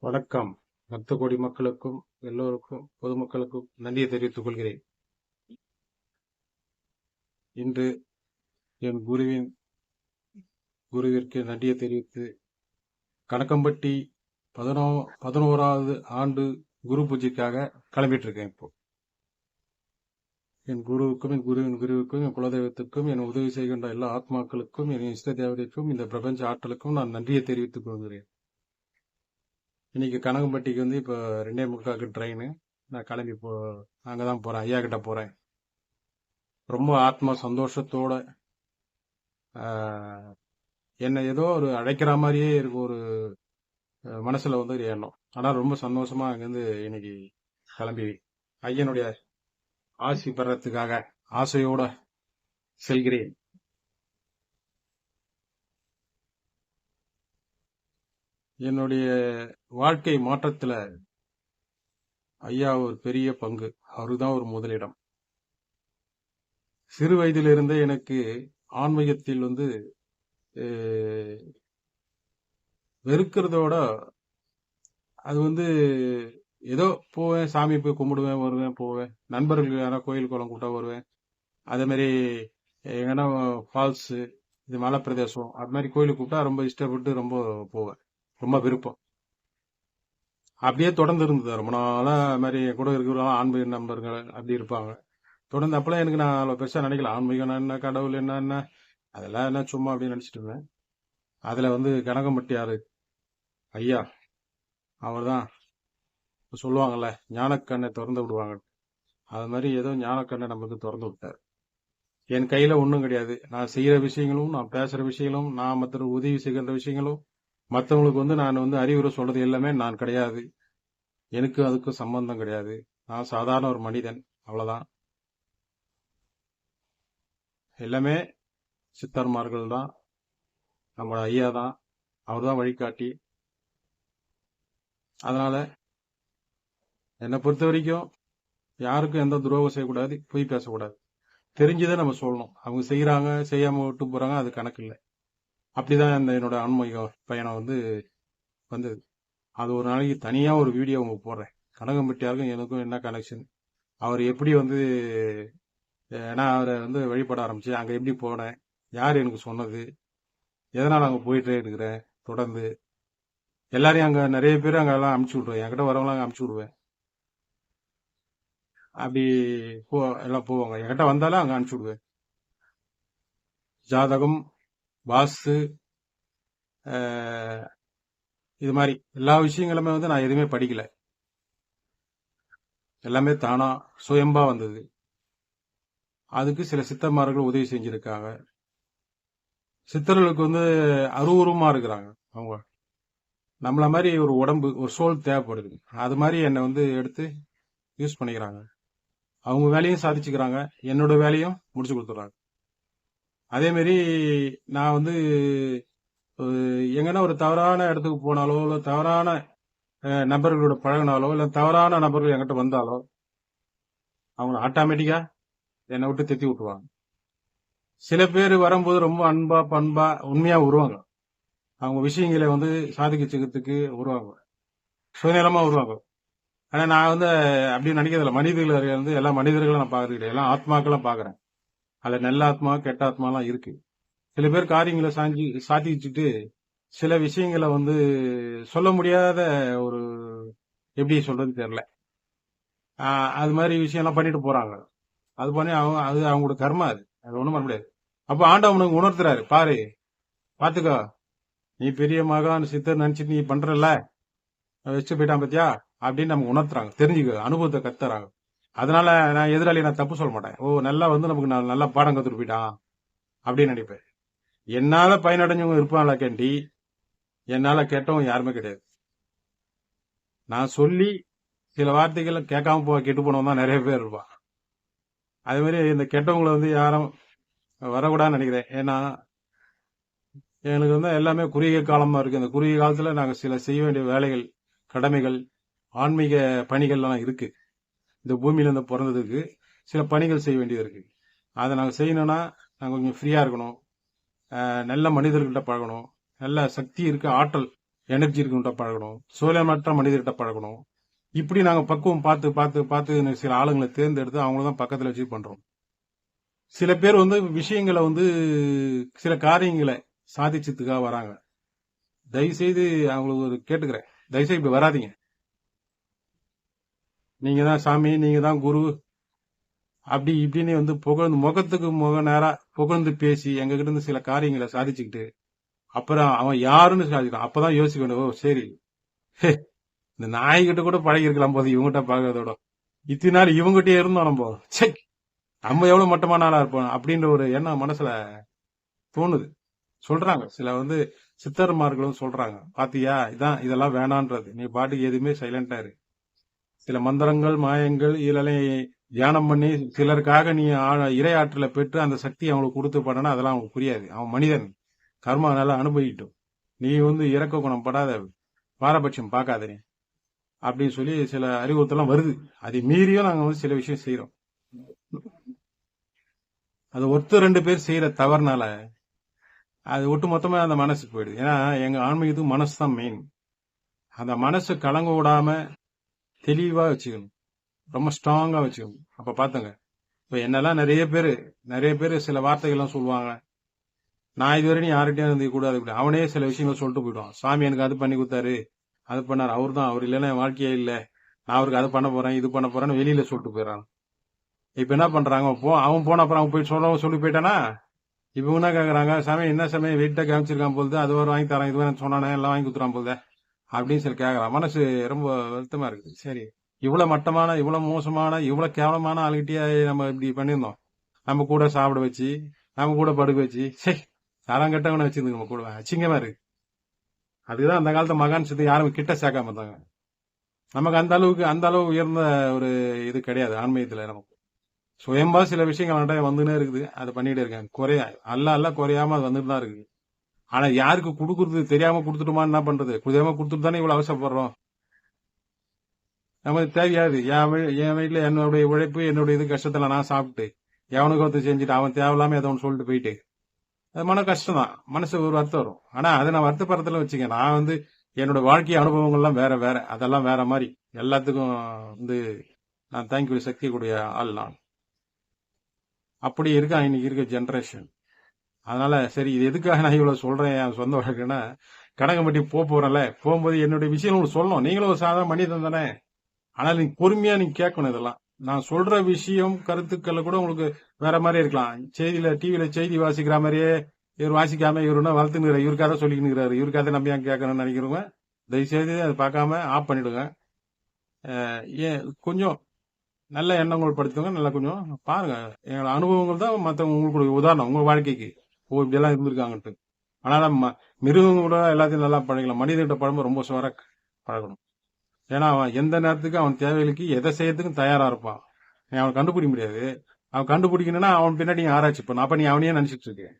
வணக்கம். பக்த கோடி மக்களுக்கும் எல்லோருக்கும் பொதுமக்களுக்கும் நன்றியை தெரிவித்துக் கொள்கிறேன். இன்று என் குருவிற்கு நன்றியை தெரிவித்து கணக்கம்பட்டி 11வது ஆண்டு குரு பூஜைக்காக கிளம்பிட்டு இருக்கேன். இப்போ என் குருவுக்கும் என் குருவுக்கும் என் குலதெய்வத்துக்கும் என் உதவி செய்கின்ற எல்லா ஆத்மாக்களுக்கும் என் இஷ்ட தேவதைக்கும் இந்த பிரபஞ்ச ஆற்றலுக்கும் நான் நன்றியை தெரிவித்துக் கொள்கிறேன். இன்னைக்கு கனகம்பட்டிக்கு வந்து இப்போ 2:45 ட்ரெயின். நான் கிளம்பி இப்போ அங்கதான் போறேன், ஐயா கிட்ட போறேன். ரொம்ப ஆத்மா சந்தோஷத்தோட என்னை ஏதோ ஒரு அழைக்கிற மாதிரியே இருக்கு ஒரு மனசுல வந்து ஒரு எண்ணம். ஆனா ரொம்ப சந்தோஷமா அங்கிருந்து இன்னைக்கு கிளம்பி ஐயனுடைய ஆசி பெறத்துக்காக ஆசையோட செல்கிறேன். என்னுடைய வாழ்க்கை மாற்றத்துல ஐயா ஒரு பெரிய பங்கு. அவருதான் ஒரு முதலிடம். சிறு வயதிலிருந்தே எனக்கு ஆன்மீகத்தில் வந்து வெறுக்கிறதோட அது வந்து ஏதோ போவேன், சாமி போய் கும்பிடுவேன், வருவேன், போவேன். நண்பர்கள் யாராவது கோயில் குளம் கூட்டா வருவேன். அதே மாதிரி எங்கன்னா ஃபால்ஸ், இது மலை பிரதேசம், அது மாதிரி கோயிலுக்கு கூப்பிட்டா ரொம்ப இஷ்டப்பட்டு ரொம்ப போவேன். ரொம்ப விருப்பம். அப்படியே தொடர்ந்து இருந்தது ரொம்ப நாளா. அது மாதிரி கூட இருக்கிறவங்க ஆன்மீக நண்பர்கள் அப்படி இருப்பாங்க. தொடர்ந்து அப்பெல்லாம் எனக்கு நான் பெருசா நினைக்கல. ஆன்மீகம் என்ன, கடவுள் என்ன, அதெல்லாம் என்ன சும்மா அப்படின்னு நினைச்சிட்டு இருந்தேன். அதுல வந்து கனகம்பட்டி ஆறு ஐயா, அவர் தான் சொல்லுவாங்கல்ல, ஞானக்கண்ணை திறந்து விடுவாங்க. அது மாதிரி ஏதோ ஞானக்கண்ணை நமக்கு திறந்து விட்டார். என் கையில ஒன்றும் கிடையாது. நான் செய்யற விஷயங்களும், நான் பேசுற விஷயங்களும், நான் மற்ற உதவி செய்கின்ற விஷயங்களும், மற்றவங்களுக்கு வந்து நான் வந்து அறிவுரை சொல்றது எல்லாமே நான் கிடையாது. எனக்கு அதுக்கும் சம்பந்தம் கிடையாது. நான் சாதாரண ஒரு மனிதன், அவ்வளவுதான். எல்லாமே சித்தர்மார்கள் தான், நம்மளோட ஐயா தான், அவர் தான் வழிகாட்டி. அதனால என்னை பொறுத்த வரைக்கும் யாருக்கும் எந்த துரோகம் செய்யக்கூடாது, பொய் பேசக்கூடாது. தெரிஞ்சதை நம்ம சொல்லணும். அவங்க செய்யறாங்க, செய்யாம விட்டு போறாங்க, அது கணக்கு இல்லை. அப்படிதான் என்னோட ஆன்மீக பயணம் வந்து வந்தது. அது ஒரு நாளைக்கு தனியா ஒரு வீடியோ அவங்க போடுறேன். கனகம்பட்டியாருக்கும் எனக்கும் என்ன கனெக்ஷன், அவர் எப்படி வந்து நான் அவரை வந்து வழிபட ஆரம்பிச்சேன், அங்க எப்படி போனேன், யார் எனக்கு சொன்னது, எதனால அங்க போயிட்டே இருக்கிறேன் தொடர்ந்து. எல்லாரையும் அங்க நிறைய பேர் அங்க எல்லாம் அமுச்சு விடுவேன், என்கிட்ட வரவங்களாம் அங்க அமுச்சு விடுவேன். அப்படி எல்லாம் போவாங்க, என்கிட்ட வந்தாலும் அங்க அனுப்பிச்சு விடுவேன். ஜாதகம், வாஸ்து, இது மாதிரி எல்லா விஷயங்களுமே வந்து நான் எதுவுமே படிக்கல. எல்லாமே தானா சுயம்பா வந்தது. அதுக்கு சில சித்தர்மார்கள் உதவி செஞ்சிருக்காங்க. சித்தர்களுக்கு வந்து அருவுருமா இருக்கிறாங்க. அவங்க நம்மள மாதிரி ஒரு உடம்பு, ஒரு சோல் தேவைப்படுது. அது மாதிரி என்னை வந்து எடுத்து யூஸ் பண்ணிக்கிறாங்க. அவங்க வேலையும் சாதிச்சுக்கிறாங்க, என்னோட வேலையும் முடிச்சு கொடுத்துறாங்க. அதே மாதிரி நான் வந்து எங்கன்னா ஒரு தவறான இடத்துக்கு போனாலோ, இல்ல தவறான நபர்களோட பழகினாலோ, இல்ல தவறான நபர்கள் என்கிட்ட வந்தாலோ, அவங்க ஆட்டோமேட்டிக்கா என்னை விட்டு திட்டி விட்டுருவாங்க. சில பேர் வரும்போது ரொம்ப அன்பா பண்பா உண்மையா வருவாங்க. அவங்க விஷயங்களை வந்து சாதிக்கிறதுக்கு வருவாங்க, சுயநலமா வருவாங்க. ஆனா நான் வந்து அப்படி நினைக்கிறதில்ல. மனிதர்கள் வந்து எல்லா மனிதர்களும் நான் பாக்குறேன், எல்லா ஆத்மாக்களும் பாக்குறேன். அதுல நல்ல ஆத்மா கெட்ட ஆத்மாலாம் இருக்கு. சில பேர் காரியங்களை சாதிச்சுட்டு சில விஷயங்களை வந்து சொல்ல முடியாத ஒரு, எப்படி சொல்றது தெரியல, அது மாதிரி விஷயம் எல்லாம் பண்ணிட்டு போறாங்க. அது பண்ணி அது அவங்களோட கர்மா. அது ஒண்ணும் பண்ண முடியாது. அப்ப ஆண்டவனுக்கு உணர்த்துறாரு, பாரு பாத்துக்கோ, நீ பெரிய மகான் சித்தர் நினைச்சிட்டு நீ பண்றல, வச்சு போயிட்டான் பத்தியா அப்படின்னு நமக்கு உணர்த்துறாங்க. தெரிஞ்சுக்க, அனுபவத்தை கத்துறாங்க. அதனால நான் எதிராளி நான் தப்பு சொல்ல மாட்டேன். ஓ நல்லா வந்து நமக்கு நல்லா பாடம் கத்துட்டு போயிட்டான் அப்படின்னு நினைப்பேன். என்னால பயனடைஞ்சவங்க இருப்பாங்களா கேண்டி, என்னால கேட்டவங்க யாருமே கிடையாது. நான் சொல்லி சில வார்த்தைகளை கேட்காம கெட்டு போனவங்க தான் நிறைய பேர் இருப்பான். அதே மாதிரி இந்த கெட்டவங்களை வந்து யாரும் வரக்கூடாதுன்னு நினைக்கிறேன். ஏன்னா எனக்கு வந்து எல்லாமே குறுகிய காலமா இருக்கு. இந்த குறுகிய காலத்துல நாங்க சில செய்ய வேண்டிய வேலைகள், கடமைகள், ஆன்மீக பணிகள்லாம் இருக்கு. இந்த பூமியில இருந்து பிறந்ததுக்கு சில பணிகள் செய்ய வேண்டியது இருக்கு. அதை நாங்க செய்யணும்னா நாங்க கொஞ்சம் ஃப்ரீயா இருக்கணும், நல்ல மனிதர்கள்ட்ட பழகணும், நல்ல சக்தி இருக்க ஆற்றல் எனர்ஜி இருக்குன்ற பழகணும், சூழலமற்ற மனிதர்கிட்ட பழகணும். இப்படி நாங்க பக்குவம் பார்த்து பார்த்து பார்த்து சில ஆளுங்களை தேர்ந்தெடுத்து அவங்கள தான் பக்கத்துல வச்சு பண்றோம். சில பேர் வந்து விஷயங்களை வந்து சில காரியங்களை சாதிச்சதுக்காக வராங்க. தயவுசெய்து அவங்களுக்கு ஒரு கேட்டுக்கிறேன், தயவுசெய்து இப்படி வராதீங்க. நீங்க தான் சாமி, நீங்க தான் குரு, அப்படி இப்படின்னு வந்து புகழ்ந்து முகத்துக்கு முக நேரா புகழ்ந்து பேசி எங்க கிட்ட இருந்து சில காரியங்களை சாதிச்சுக்கிட்டு அப்புறம் அவன் யாருன்னு சாதிக்கிறான். அப்பதான் யோசிக்க வேண்டும், ஓ சரி, ஹே, இந்த நாய்கிட்ட கூட பழகி இருக்கலாம் போது இவங்ககிட்ட பழகிறதோட இத்தனை நாள் இவங்ககிட்டயே இருந்தோம் நம்ம, சே நம்ம எவ்வளவு மட்டமான ஆளா இருப்போம் அப்படின்ற ஒரு எண்ணம் மனசுல தோணுது. சொல்றாங்க சில வந்து சித்தர்மார்களும் சொல்றாங்க, பாத்தியா இதான் இதெல்லாம் வேணான்றது, நீ பாட்டுக்கு எதுவுமே சைலண்டா இரு. சில மந்திரங்கள் மாயங்கள் இதெல்லாம் தியானம் பண்ணி சிலருக்காக நீ இறையாற்றலை பெற்று அந்த சக்தி அவங்களுக்கு கொடுத்து பண்ணனா அதெல்லாம் அவங்களுக்கு புரியாது. அவன் மனிதன், கர்மா நல்லா அனுபவிக்கிட்டும், நீ வந்து இறக்க குணம் படாத, பாரபட்சம் பார்க்காத நீ அப்படின்னு சொல்லி சில அறிவுறுத்தலாம் வருது. அதை மீறியும் நாங்க வந்து சில விஷயம் செய்யறோம். அது ஒருத்தர் 2 பேர் செய்யற தவறுனால அது ஒட்டு மொத்தமா அந்த மனசு போயிடுது. ஏன்னா எங்க ஆன்மீகத்துக்கு மனசு தான் மெயின். அந்த மனசு கலங்க விடாம தெளிவா வச்சுக்கணும், ரொம்ப ஸ்ட்ராங்கா வச்சுக்கணும். அப்ப பாத்துங்க, இப்ப என்னெல்லாம் நிறைய பேர் சில வார்த்தைகள்லாம் சொல்லுவாங்க, நான் இதுவரை யார்கிட்டயும் இருந்து கூடாது, அவனே சில விஷயங்கள் சொல்லிட்டு போயிடுவான். சாமி எனக்கு அது பண்ணி கொடுத்தாரு, அது பண்ணாரு, அவர் தான், அவர் இல்லைன்னா என் வாழ்க்கையே இல்ல, நான் அவருக்கு அது பண்ண போறேன் இது பண்ண போறேன்னு வெளியில சொல்லிட்டு போயிடறான். இப்ப என்ன பண்றாங்க, அவன் போன அப்புறம் அவன் போய் சொல்லி போயிட்டானா, இப்ப என்ன கேக்குறாங்க, சாமி என்ன சாமி வெயிட்டா காமிச்சிருக்கான் போகுது, அது ஒரு வாங்கி தரான், இது வேணும் சொன்னானே எல்லாம் வாங்கி குத்துறான் போகுது அப்படின்னு சொல்லி கேக்குறான். மனசு ரொம்ப வருத்தமா இருக்குது. சரி, இவ்வளவு மட்டமான, இவ்வளவு மோசமான, இவ்வளவு கேவலமான ஆளுகிட்டே நம்ம இப்படி பண்ணியிருந்தோம். நம்ம கூட சாப்பிட வச்சு, நம்ம கூட படுக்க வச்சு, சரி தரம் கெட்டவனை வச்சிருந்து நம்ம கூட அச்சிங்கமா இருக்கு. அதுக்குதான் அந்த காலத்து மகான் சித்து யாரும் கிட்ட சேர்க்காம இருந்தாங்க. நமக்கு அந்த அளவு உயர்ந்த ஒரு இது கிடையாது ஆன்மீகத்துல. நமக்கு சுயம்பா சில விஷயங்கள் நிறைய வந்துனே இருக்குது, அதை பண்ணிட்டு இருக்கேன். அல்ல குறையாம அது வந்துட்டு தான் இருக்குது. ஆனா யாருக்கு கொடுக்கறது தெரியாம கொடுத்துட்டுமா, என்ன பண்றது, தெரியாம கொடுத்துட்டு தானே இவ்வளவு அவசரப்படுறோம். நமக்கு தேவையாது. என் வீட்டுல என்னுடைய உழைப்பு, என்னுடைய இது கஷ்டத்துல நான் சாப்பிட்டு எவனுக்கு ஒருத்தர் செஞ்சுட்டு அவன் தேவையில்லாம ஏதோ ஒன்று சொல்லிட்டு போயிட்டு அது மன கஷ்டம் தான், மனசு ஒரு வருத்தம் வரும். ஆனா அதை நான் வருத்தப்படுறதுல வச்சுக்க, நான் வந்து என்னோட வாழ்க்கை அனுபவங்கள்லாம் வேற, அதெல்லாம் வேற மாதிரி. எல்லாத்துக்கும் வந்து நான் தேங்க்யூ சக்தி கூடிய ஆள் நான். அப்படி இருக்கான் இன்னைக்கு இருக்க ஜெனரேஷன். அதனால சரி, இது எதுக்காக நான் இவ்வளவு சொல்றேன் என் சொந்த வழக்குன்னா, கடகம்பட்டி போறேன்ல, போகும்போது என்னுடைய விஷயம் உங்களுக்கு சொல்லணும். நீங்களும் ஒரு சாதாரண மனிதன் தானே, ஆனால் நீங்க பொறுமையா நீங்க கேட்கணும். இதெல்லாம் நான் சொல்ற விஷயம் கருத்துக்களை கூட உங்களுக்கு வேற மாதிரி இருக்கலாம். டிவியில செய்தி வாசிக்கிற மாதிரியே இவர் வாசிக்காம இவருன்னா வளர்த்துனுங்கிற, இவருக்காக சொல்லிக்கிறாரு, இவருக்காக நம்பி கேட்கணும்னு நினைக்கிறவங்க தயவுசெய்து அதை பார்க்காம ஆஃப் பண்ணிடுங்க. ஏன் கொஞ்சம் நல்ல எண்ணங்கள் படுத்துவங்க, நல்லா கொஞ்சம் பாருங்க. எங்களோட அனுபவங்கள் தான் மற்றவங்க உங்களுக்கு உதாரணம், உங்க வாழ்க்கைக்கு ஓ இப்படி எல்லாம் இருந்திருக்காங்கன்ட்டு. ஆனா மிருகங்க கூட எல்லாத்தையும் நல்லா பழகலாம், மனிதர்கிட்ட பழம்ப ரொம்ப சுவர பழகணும். ஏன்னா அவன் எந்த நேரத்துக்கு அவன் தேவைகளுக்கு எதை செய்யறதுக்கும் தயாரா இருப்பான். அவன் கண்டுபிடிக்க முடியாது. அவன் கண்டுபிடிக்கணும்னா அவன் பின்னாடி ஆராய்ச்சி பண்ண, அப்ப நீ அவனையே நினைச்சிட்டு இருக்க.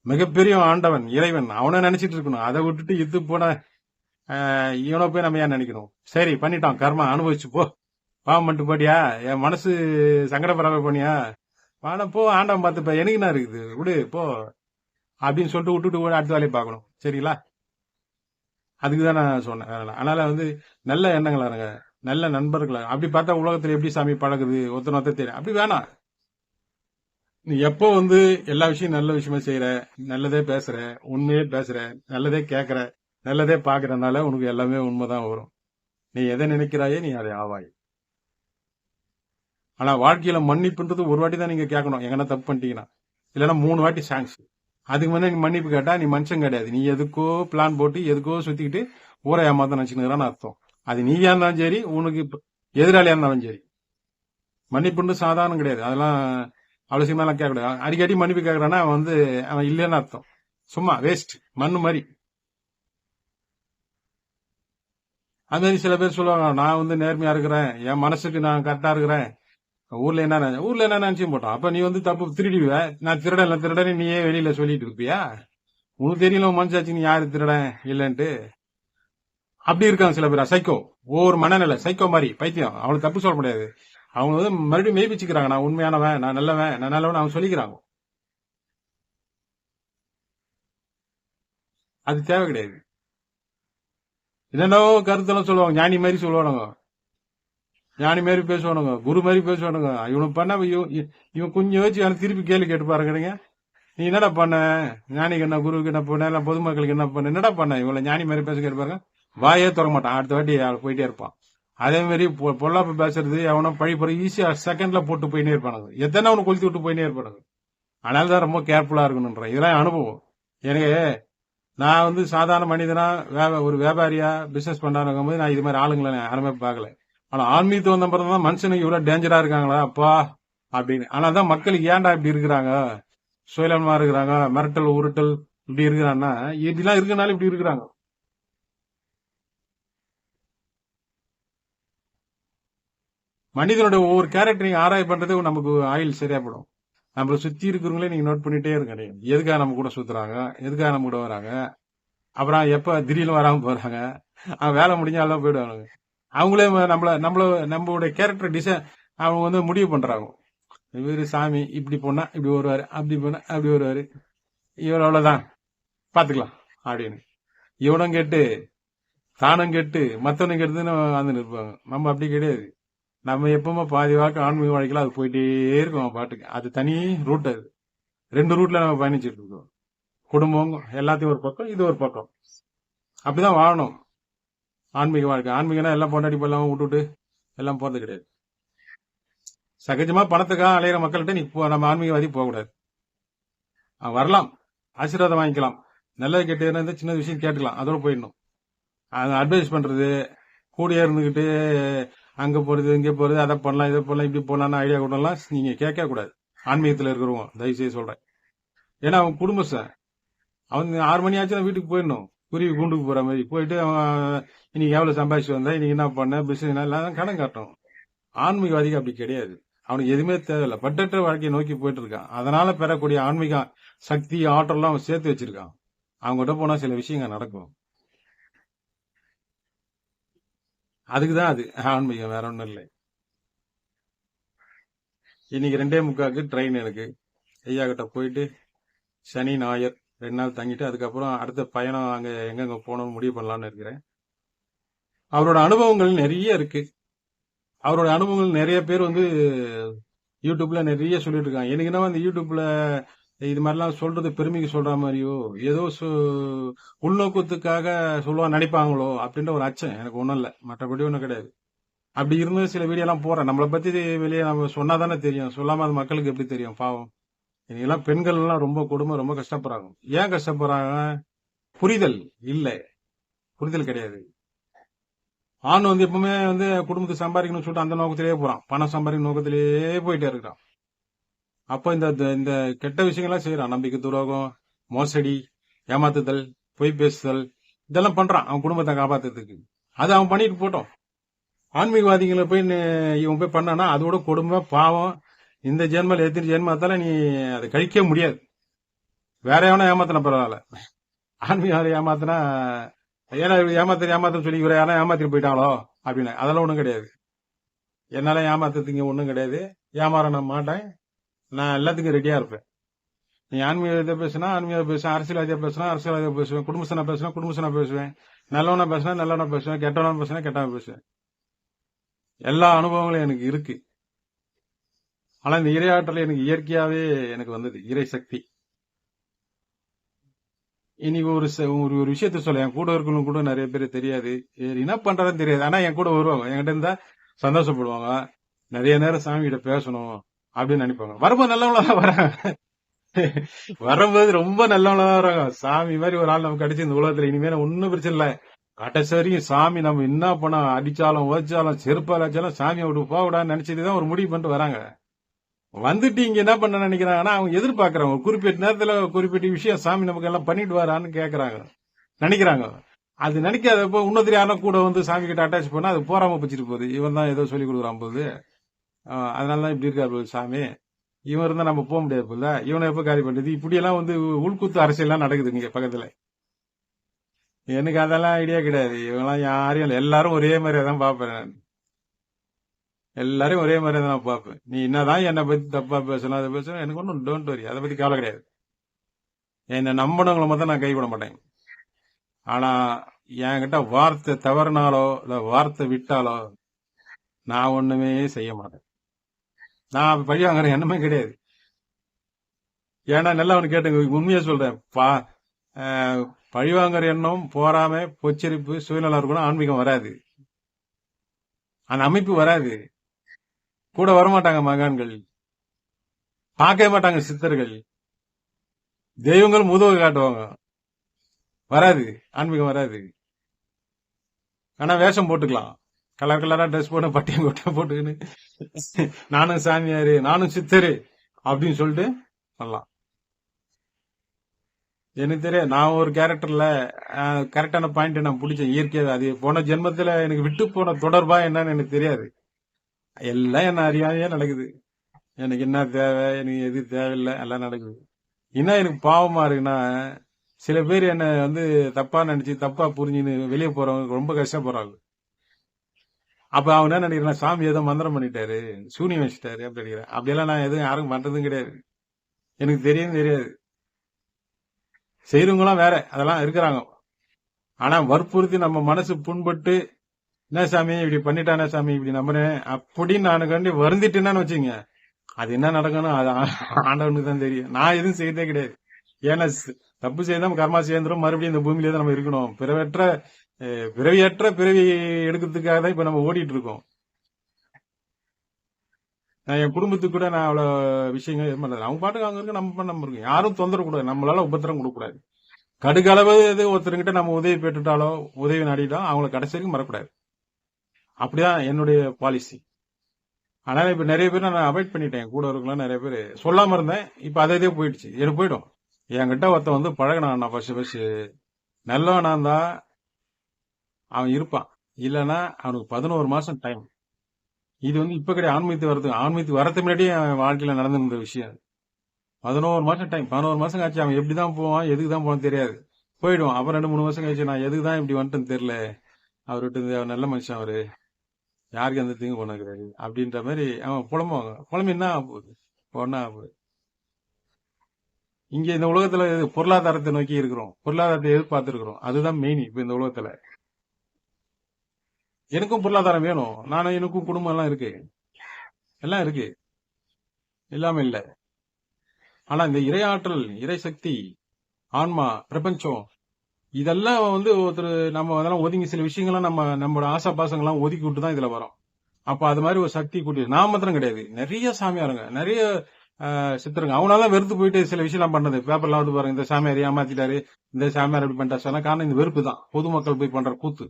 மிகப்பெரிய ஆண்டவன் இறைவன் அவனை நினைச்சிட்டு இருக்கணும். அதை விட்டுட்டு இது போன இவனை போய் நம்ம ஏன் நினைக்கணும். சரி பண்ணிட்டான், கர்மா அனுபவிச்சு போ, பாவம் பண்ணிட்டு போட்டியா, என் மனசு சங்கடப்படாம போனியா, வாடா போ, ஆண்டவன் பார்த்துப்ப, எனக்கு என்ன இருக்குது விடு போ அப்படின்னு சொல்லிட்டு விட்டுட்டு அடுத்த வேலையை பார்க்கணும். சரிங்களா, அதுக்குதான் நான் சொன்னேன். அதனால வந்து நல்ல எண்ணங்களா இருங்க, நல்ல நண்பர்களா. அப்படி பார்த்தா உலகத்துல எப்படி சாமி பழகுது, ஒருத்தர் தெரியும். அப்படி வேணாம். நீ எப்போ வந்து எல்லா விஷயம் நல்ல விஷயமா செய்யற, நல்லதே பேசுற, உண்மையே பேசுற, நல்லதே கேட்கற, நல்லதே பாக்குறதுனால உனக்கு எல்லாமே உண்மைதான் வரும். நீ எதை நினைக்கிறாயே நீ அதை ஆவாய். ஆனா வாழ்க்கையில மன்னிப்புன்றது ஒரு வாட்டி தான் நீங்க கேட்கணும், எங்கன்னா தப்பு பண்ணிட்டீங்கன்னா. இல்லைன்னா 3 வாட்டி சாங்ஸ். அதுக்கு முன்னாடி நீ மன்னிப்பு கேட்டா நீ மனுஷன் கிடையாது. நீ எதுக்கோ பிளான் போட்டு எதுக்கோ சுத்திக்கிட்டு ஊரை ஏமாத்த நினைச்சுக்கிறான்னு அர்த்தம். அது நீயா இருந்தாலும் சரி, உனக்கு எதிராளியா இருந்தாலும் சரி. மன்னிப்புன்னு சாதாரணம் கிடையாது. அதெல்லாம் அவசியமா எல்லாம் கேட்கக்கூடாது. அடிக்கடி மன்னிப்பு கேட்கறான்னா அவன் வந்து அவன் இல்லைன்னு அர்த்தம். சும்மா வேஸ்ட், மண்ணு மாதிரி. அது மாதிரி சில பேர் சொல்லுவாங்க, நான் வந்து நேர்மையா இருக்கிறேன், என் மனசுக்கு நான் கரெக்டா இருக்கிறேன், ஊர்ல என்ன நினைச்சு போட்டான். அப்ப நீ வந்து தப்பு திருடிடுவ, நான் திருடன்னு நீயே வெளியில சொல்லிட்டு இருப்பியா? உனக்கு தெரியல மனசாச்சு நீ யாரு திருடன் இல்லன்ட்டு. அப்படி இருக்காங்க சில பேர், சைக்கோ, ஒவ்வொரு மனநிலை சைக்கோ மாதிரி பைத்தியம். அவனுக்கு தப்பு சொல்ல முடியாது. அவங்க வந்து மறுபடியும் மெய்ப்பிச்சுக்கிறாங்க, நான் உண்மையானவன், நான் நல்லவன் அவங்க சொல்லிக்கிறாங்க. அது தேவை கிடையாது. என்னென்னவோ கருத்தெல்லாம் சொல்லுவாங்க, ஞானி மாதிரி சொல்லுவானுங்க, ஞானி மாதிரி பேசுவானுங்க, குரு மாதிரி பேசுவானுங்க. இவனுக்கு பண்ண இவன் கொஞ்சம் வச்சு எனக்கு திருப்பி கேள்வி கேட்டு பாருங்க. நீ என்னடா பண்ண, ஞானிக்கு என்ன, குருவுக்கு என்ன பண்ண, இல்ல பொதுமக்களுக்கு என்ன பண்ண, என்னடா பண்ண, இவ்வளவு ஞானி மாதிரி பேச கேட்டு பாருங்க. வாயே திறக்க மாட்டான், அடுத்த வாட்டி போயிட்டே இருப்பான். அதே மாதிரி பொல்லாப்பு பேசுறது, அவனை பழி போற ஈஸியா செகண்ட்ல போட்டு போயினே இருப்பானுங்க. எத்தனை அவனை கொளுத்தி விட்டு போயினே இருப்பானுங்க. அதனால தான் ரொம்ப கேர்ஃபுல்லா இருக்கணும்ன்ற இதெல்லாம் அனுபவம் எனக்கு. நான் வந்து சாதாரண மனிதனா ஒரு வியாபாரியா பிசினஸ் பண்றாங்க போது நான் இது மாதிரி ஆளுங்களை யாருமே பார்க்கல. ஆனா ஆன்மீகத்து வந்த பிறகுதான் மனுஷனுக்கு இவ்வளவு டேஞ்சரா இருக்காங்களா அப்பா அப்படின்னு. ஆனா தான் மக்களுக்கு ஏன்டா இப்படி இருக்கிறாங்க, சுயலமா இருக்கிறாங்க, மிரட்டல் உருட்டல் இப்படி இருக்கிறான்னா, இப்படிலாம் இருக்கனால இப்படி இருக்கிறாங்க. மனிதனோட ஒவ்வொரு கேரக்டரையும் ஆராய் பண்றது நமக்கு ஆயில் சரியாப்படும். நம்மள சுத்தி இருக்கிறவங்களே நீங்க நோட் பண்ணிட்டே இருக்க, எதுக்காக நம்ம கூட சுத்துறாங்க, எதுக்காக நம்ம கூட வராங்க, அப்புறம் எப்ப திடீர்னு வராம போறாங்க, வேலை முடிஞ்சாலும் போயிடுவாங்க. அவங்களே நம்மளுடைய கேரக்டர் டிசைன் அவங்க வந்து முடிவு பண்றாங்க. இவரு சாமி இப்படி போனா இப்படி வருவாரு, அப்படி போனா அப்படி வருவாரு, இவர் அவ்வளவுதான் பாத்துக்கலாம் அப்படின்னு. இவனும் கேட்டு தானும் கேட்டு மத்தவனும் கேட்டுன்னு வந்து நிற்பாங்க. நம்ம அப்படி கிடையாது. நம்ம எப்பவுமே பாதி வாக்கு ஆன்மீக வாழ்க்கையில அது போயிட்டே இருக்கும் பாட்டுக்கு. அது தனி ரூட். அது 2 ரூட்ல நம்ம பயணிச்சுட்டு இருக்கோம். குடும்பம் எல்லாத்தையும் ஒரு பக்கம், இது ஒரு பக்கம். அப்படிதான் வாழணும் ஆன்மீக வாழ்க்கை. ஆன்மீகனா எல்லாம் பொண்டாடி போலாம் விட்டுட்டு எல்லாம் போறது கிடையாது. சகஜமா பணத்துக்காக அலையிற மக்கள்கிட்ட நீ நம்ம ஆன்மீகவாதி போகக்கூடாது. வரலாம், ஆசீர்வாதம் வாங்கிக்கலாம், நல்லது கெட்டு இருந்தா சின்ன விஷயம் கேட்டுக்கலாம், அதோட போயிடணும். அட்வைஸ் பண்றது, கூடிய இருந்துகிட்டு அங்க போறது இங்க போறது, அதை பண்ணலாம் இதை பண்ணலாம் இப்படி போடலாம் ஐடியா கொடுக்கலாம் நீங்க கேட்க கூடாது. ஆன்மீகத்துல இருக்கிறவங்க தயவு செய்து சொல்றேன். ஏன்னா அவன் குடும்பம் சார், அவன் 6 மணி ஆச்சுன்னா வீட்டுக்கு போயிடணும். குருவி கூண்டுக்கு போற மாதிரி போயிட்டு அவன் இன்னைக்கு எவ்வளவு சம்பாதிச்சு வந்தா, இன்னைக்கு என்ன பண்ண, பிசினஸ் எல்லாம் கடன் காட்டணும். ஆன்மீகவாதிக்கு அப்படி கிடையாது. அவனுக்கு எதுவுமே தேவையில்லை, பட்டற்ற வாழ்க்கையை நோக்கி போயிட்டு இருக்கான். அதனால பெறக்கூடிய ஆன்மீக சக்தி ஆற்றல்லாம் அவன் சேர்த்து வச்சிருக்கான். அவங்ககிட்ட போனா சில விஷயங்கள் நடக்கும். அதுக்குதான் அது ஆன்மீகம், வேற ஒண்ணும் இல்லை. இன்னைக்கு 2:45 ட்ரெயின் எனக்கு. ஐயா கிட்ட போயிட்டு சனி ஞாயிறு 2 நாள் தங்கிட்டு அதுக்கப்புறம் அடுத்த பயணம் அங்க எங்கெங்க போகணும்னு முடிவு பண்ணலாம்னு இருக்கிறேன். அவரோட அனுபவங்கள் நிறைய இருக்கு. அவரோட அனுபவங்கள் நிறைய பேர் வந்து யூடியூப்ல நிறைய சொல்லிட்டு இருக்காங்க. எனக்கு என்ன அந்த யூடியூப்ல இது மாதிரிலாம் சொல்றது பெருமைக்கு சொல்ற மாதிரியோ ஏதோ உள்நோக்கத்துக்காக சொல்லுவா நினைப்பாங்களோ அப்படின்ற ஒரு அச்சம் எனக்கு ஒன்றும் இல்லை, மற்றபடி ஒன்றும் கிடையாது. அப்படி இருந்து சில வீடியோ எல்லாம் போறேன். நம்மளை பத்தி வெளியே நம்ம சொன்னாதானே தெரியும், சொல்லாம அது மக்களுக்கு எப்படி தெரியும்? பாவம். இன்னைக்கெல்லாம் பெண்கள் எல்லாம் ரொம்ப கொடுமை, ரொம்ப கஷ்டப்படுறாங்க. ஏன் கஷ்டப்படுறாங்க? புரிதல் இல்ல, புரிதல் கிடையாது. ஆண் வந்து எப்பவுமே வந்து குடும்பத்தை சம்பாதிக்கணும்னு சொல்லிட்டு அந்த நோக்கத்திலேயே போறான், பணம் சம்பாதிக்கணும் நோக்கத்திலேயே போயிட்டே இருக்கான். அப்ப இந்த கெட்ட விஷயங்கள்லாம் செய்யறான். நம்பிக்கை துரோகம், மோசடி, ஏமாத்துதல், பொய் பேசுதல், இதெல்லாம் பண்றான் அவன் குடும்பத்தை காப்பாத்துறதுக்கு. அது அவன் பண்ணிட்டு போட்டோம். ஆன்மீகவாதிகளை போய் இவன் போய் பண்ணானா அதோட கொடுமை, பாவம். இந்த ஜென்மல எத்தனை ஜென்மத்தால நீ அதை கழிக்க முடியாது. வேற எவனா ஏமாத்தின பரவாயில்ல, ஆன்மீகவாதி ஏமாத்தினா ஏன்னா ஏமாத்த சொல்லி இவரை யாரும் ஏமாத்திட்டு போயிட்டாங்களோ அப்படின்னு. அதெல்லாம் ஒண்ணும் கிடையாது. என்னால ஏமாத்துறதுக்கு ஒண்ணும் கிடையாது. ஏமாற நான் மாட்டேன். நான் எல்லாத்துக்கும் ரெடியா இருப்பேன். நீ ஆன்மீகத்தை பேசினா ஆன்மீக பேசுவேன், அரசியல்வாதியா பேசினா அரசியல்வாதியா பேசுவேன், குடும்பசனா பேசினா குடும்பசனா பேசுவேன், நல்லவனா பேசினா நல்லவனா பேசுவேன், கெட்டவனா பேசினா கெட்டவனா பேசுவேன். எல்லா அனுபவங்களும் எனக்கு இருக்கு. ஆனா இந்த இறையாற்றல் எனக்கு இயற்கையாவே எனக்கு வந்தது, இறை சக்தி. இன்னைக்கு ஒரு விஷயத்த சொல்ல, என் கூட இருக்கணும் கூட நிறைய பேர் தெரியாது, என்ன பண்றதுன்னு தெரியாது. ஆனா என் கூட வருவாங்க, என்கிட்ட இருந்தா சந்தோஷப்படுவாங்க. நிறைய நேரம் சாமி கிட்ட பேசணும் அப்படின்னு நினைப்பாங்க. வரும்போது நல்லவங்களா வராங்க, வரும்போது ரொம்ப நல்லவங்களா வராங்க. சாமி மாதிரி ஒரு ஆள் நமக்கு கிடைச்சி இந்த உலகத்துல இனிமேல ஒன்னும் பிரச்சனை இல்லை. கடைசி வரைக்கும் சாமி நம்ம என்ன பண்ண அடிச்சாலும் உதச்சாலும் செருப்பால் அடிச்சாலும் சாமியை விட்டு போக கூடாதுன்னு நினைச்சதுதான் ஒரு முடிவு பண்ணிட்டு வராங்க. வந்துட்டு இங்க என்ன பண்ண நினைக்கிறாங்கன்னா, அவங்க எதிர்பார்க்கறாங்க குறிப்பிட்ட நேரத்துல குறிப்பிட்ட விஷயம் சாமி நமக்கு எல்லாம் பண்ணிட்டு வரான்னு கேக்குறாங்க, நினைக்கிறாங்க. அது நினைக்காதப்போ இன்னொருத்தர் யாரும் கூட வந்து சாமி கிட்ட அட்டாச் பண்ணா அது போறாம பிடிச்சிட்டு போகுது. இவன் தான் ஏதோ சொல்லி கொடுக்குறான் போது, அதனாலதான் இப்படி இருக்காரு சாமி, இவன் இருந்தா நம்ம போக முடியாது போல, இவனை எப்ப காலி பண்றது, இப்படி எல்லாம் வந்து உள்குத்து அரசியல் நடக்குது நீங்க பக்கத்துல. எனக்கு அதெல்லாம் ஐடியா கிடையாது. இவங்கெல்லாம் யாரையும் இல்லை, எல்லாரும் ஒரே மாதிரியா தான் பாப்பேன். எல்லாரும் ஒரே மாதிரி தான் பார்ப்பேன். நீ என்னதான் என்னை பத்தி தப்பா பேசலாம், அதை பேசலாம், எனக்கு ஒன்றும் டோன்ட் வரி, அதை பத்தி கவலை கிடையாது. என்னை நம்பினவங்களை மட்டும் நான் கைவிட மாட்டேன். ஆனா என்கிட்ட வார்த்தை தவறினாலோ இல்ல வார்த்தை விட்டாலோ நான் ஒண்ணுமே செய்ய மாட்டேன். நான் பழி வாங்குற எண்ணமே கிடையாது. ஏன்னா நல்லா அவனு கேட்டுங்க, உண்மையா சொல்றேன். அஹ், பழி வாங்குற எண்ணம், போராமை, பொச்சரிப்பு, சுயநலம் இருக்கணும், ஆன்மீகம் வராது. அந்த அமைப்பு வராது. கூட வரமாட்டாங்க மகான்கள், பார்க்கவே மாட்டாங்க சித்தர்கள், தெய்வங்கள் முதுகு காட்டுவாங்க. வராது, ஆன்மீகம் வராது. ஆனா வேஷம் போட்டுக்கலாம், கலர் கலரா ட்ரெஸ் போட்டு பட்டியம் கொட்டை போட்டுக்கின்னு நானும் சாமியாரு நானும் சித்தரு அப்படின்னு சொல்லிட்டு பண்ணலாம். எனக்கு தெரியாது, நான் ஒரு கேரக்டர்ல கரெக்டான பாயிண்ட் நான் பிடிச்சேன். இயற்கையாக அது போன ஜென்மத்துல எனக்கு விட்டு போன தொடர்பா என்னன்னு எனக்கு தெரியாது. எல்லாம் என்ன அறியாமையே நடக்குது. எனக்கு என்ன தேவை, எனக்கு எது தேவையில்லை, எல்லாம் நடக்குது. என்ன எனக்கு பாவமா இருக்குன்னா, சில பேர் என்ன வந்து தப்பா நினைச்சு தப்பா புரிஞ்சுன்னு வெளியே போறவங்க ரொம்ப கஷ்டப்படுறாங்க. அப்ப அவன் என்ன நினைக்கிறான், சாமி ஏதோ மந்திரம் பண்ணிட்டாரு, சூனியம் வச்சுட்டாரு அப்படி நினைக்கிறேன். அப்படியெல்லாம் நான் எதுவும் யாருக்கும் பண்றதும் கிடையாது. எனக்கு தெரியும் தெரியாது. செய்யறவங்களாம் வேற அதெல்லாம் இருக்கிறாங்க. ஆனா வற்புறுத்தி நம்ம மனசு புண்பட்டு, என்ன சாமி இப்படி பண்ணிட்டானே சாமி இப்படி நம்புறேன் அப்படின்னு நான் கண்டி வருந்திட்டேன்னு வச்சுங்க, அது என்ன நடக்கணும் அது ஆண்டவனுக்கு தான் தெரியும். நான் எதுவும் செய்யறதே கிடையாது. ஏன்னா தப்பு செய்தால் கர்மா சேர்ந்துரும், மறுபடியும் இந்த பூமியிலே தான் நம்ம இருக்கணும். பிறவியற்ற பிறவி எடுக்கிறதுக்காக தான் இப்ப நம்ம ஓடிட்டு இருக்கோம். நான் என் குடும்பத்துக்கு கூட நான் அவ்வளவு விஷயங்கள் இது பண்றது, அவங்க பாட்டுக்கு அவங்க இருக்கு, நம்ம இருக்கு. யாரும் தொந்தரவு கூடாது, நம்மளால உபத்திரம் கொடுக்கக்கூடாது. கடுகளவு எது ஒருத்தருங்கிட்ட நம்ம உதவி பெற்றுட்டாலோ உதவி நாடிட்டாலும் அவங்கள கடைசி வரைக்கும் மறக்கூடாது. அப்படிதான் என்னுடைய பாலிசி. அதனால இப்ப நிறைய பேர் நான் அவாய்ட் பண்ணிட்டேன். கூட இருக்கலாம் நிறைய பேர் சொல்லாம இருந்தேன். இப்ப அதே போயிடுச்சு, எனக்கு போயிடும். என்கிட்ட ஒருத்தன் வந்து பழகினான், ஃபர்ஸ்ட் நல்லவனா இருந்தா அவன் இருப்பான், இல்லைன்னா அவனுக்கு 11 மாசம் டைம். இது வந்து இப்ப கிடையாது, ஆன்மீகத்துக்கு வரதுக்கு முன்னாடியே அவன் வாழ்க்கையில நடந்திருந்த விஷயம். 11 மாசம் டைம். 11 மாசம் கழிச்சு அவன் எப்படிதான் போவான், எதுக்கு தான் போவான்னு தெரியாது, போயிடுவான். அப்புறம் 2-3 வருஷம் கழிச்சு நான் எதுக்கு தான் இப்படி வந்துட்டுன்னு தெரியல, அவர்கிட்ட அவர் நல்ல மனுஷன், அவரு யாருக்கு அந்த தீங்கு பண்ணுறாரு அப்படின்ற மாதிரி அவன் புலம்புவாங்க. புலம்பு என்ன ஆக போகுது, ஒன்னா ஆக போகுது. இங்க இந்த உலகத்துல பொருளாதாரத்தை நோக்கி இருக்கிறோம், பொருளாதாரத்தை எதிர்பார்த்திருக்கிறோம். அதுதான் மெயின் இப்ப இந்த உலகத்துல. எனக்கும் பொருளாதாரம் வேணும், நானும் எனக்கும் குடும்பம் எல்லாம் இருக்கு, எல்லாம் இருக்கு, இல்லாம இல்ல. ஆனா இந்த இறையாற்றல், இறை சக்தி, ஆன்மா, பிரபஞ்சம், இதெல்லாம் வந்து ஒருத்தர் நம்ம அதெல்லாம் ஒதுங்கி சில விஷயங்கள்லாம் நம்மளோட ஆசா பாசங்கள்லாம் ஒதுக்கி விட்டு தான் இதுல வரோம். அப்ப அது மாதிரி ஒரு சக்தி கூட்டி, நான் மாத்திரம் கிடையாது, நிறைய சாமியாருங்க, நிறைய சித்தருங்க, அவனால வெறுத்து போயிட்டு சில விஷயம் பண்ணது. பேப்பர்லாம் வந்து பாருங்க, இந்த சாமியார் ஏமாத்திட்டாரு, இந்த சாமியார் எப்படி பண்ணிட்டா சொன்னா காரணம் இந்த வெறுப்பு தான். பொதுமக்கள் போய் பண்ற கூத்து,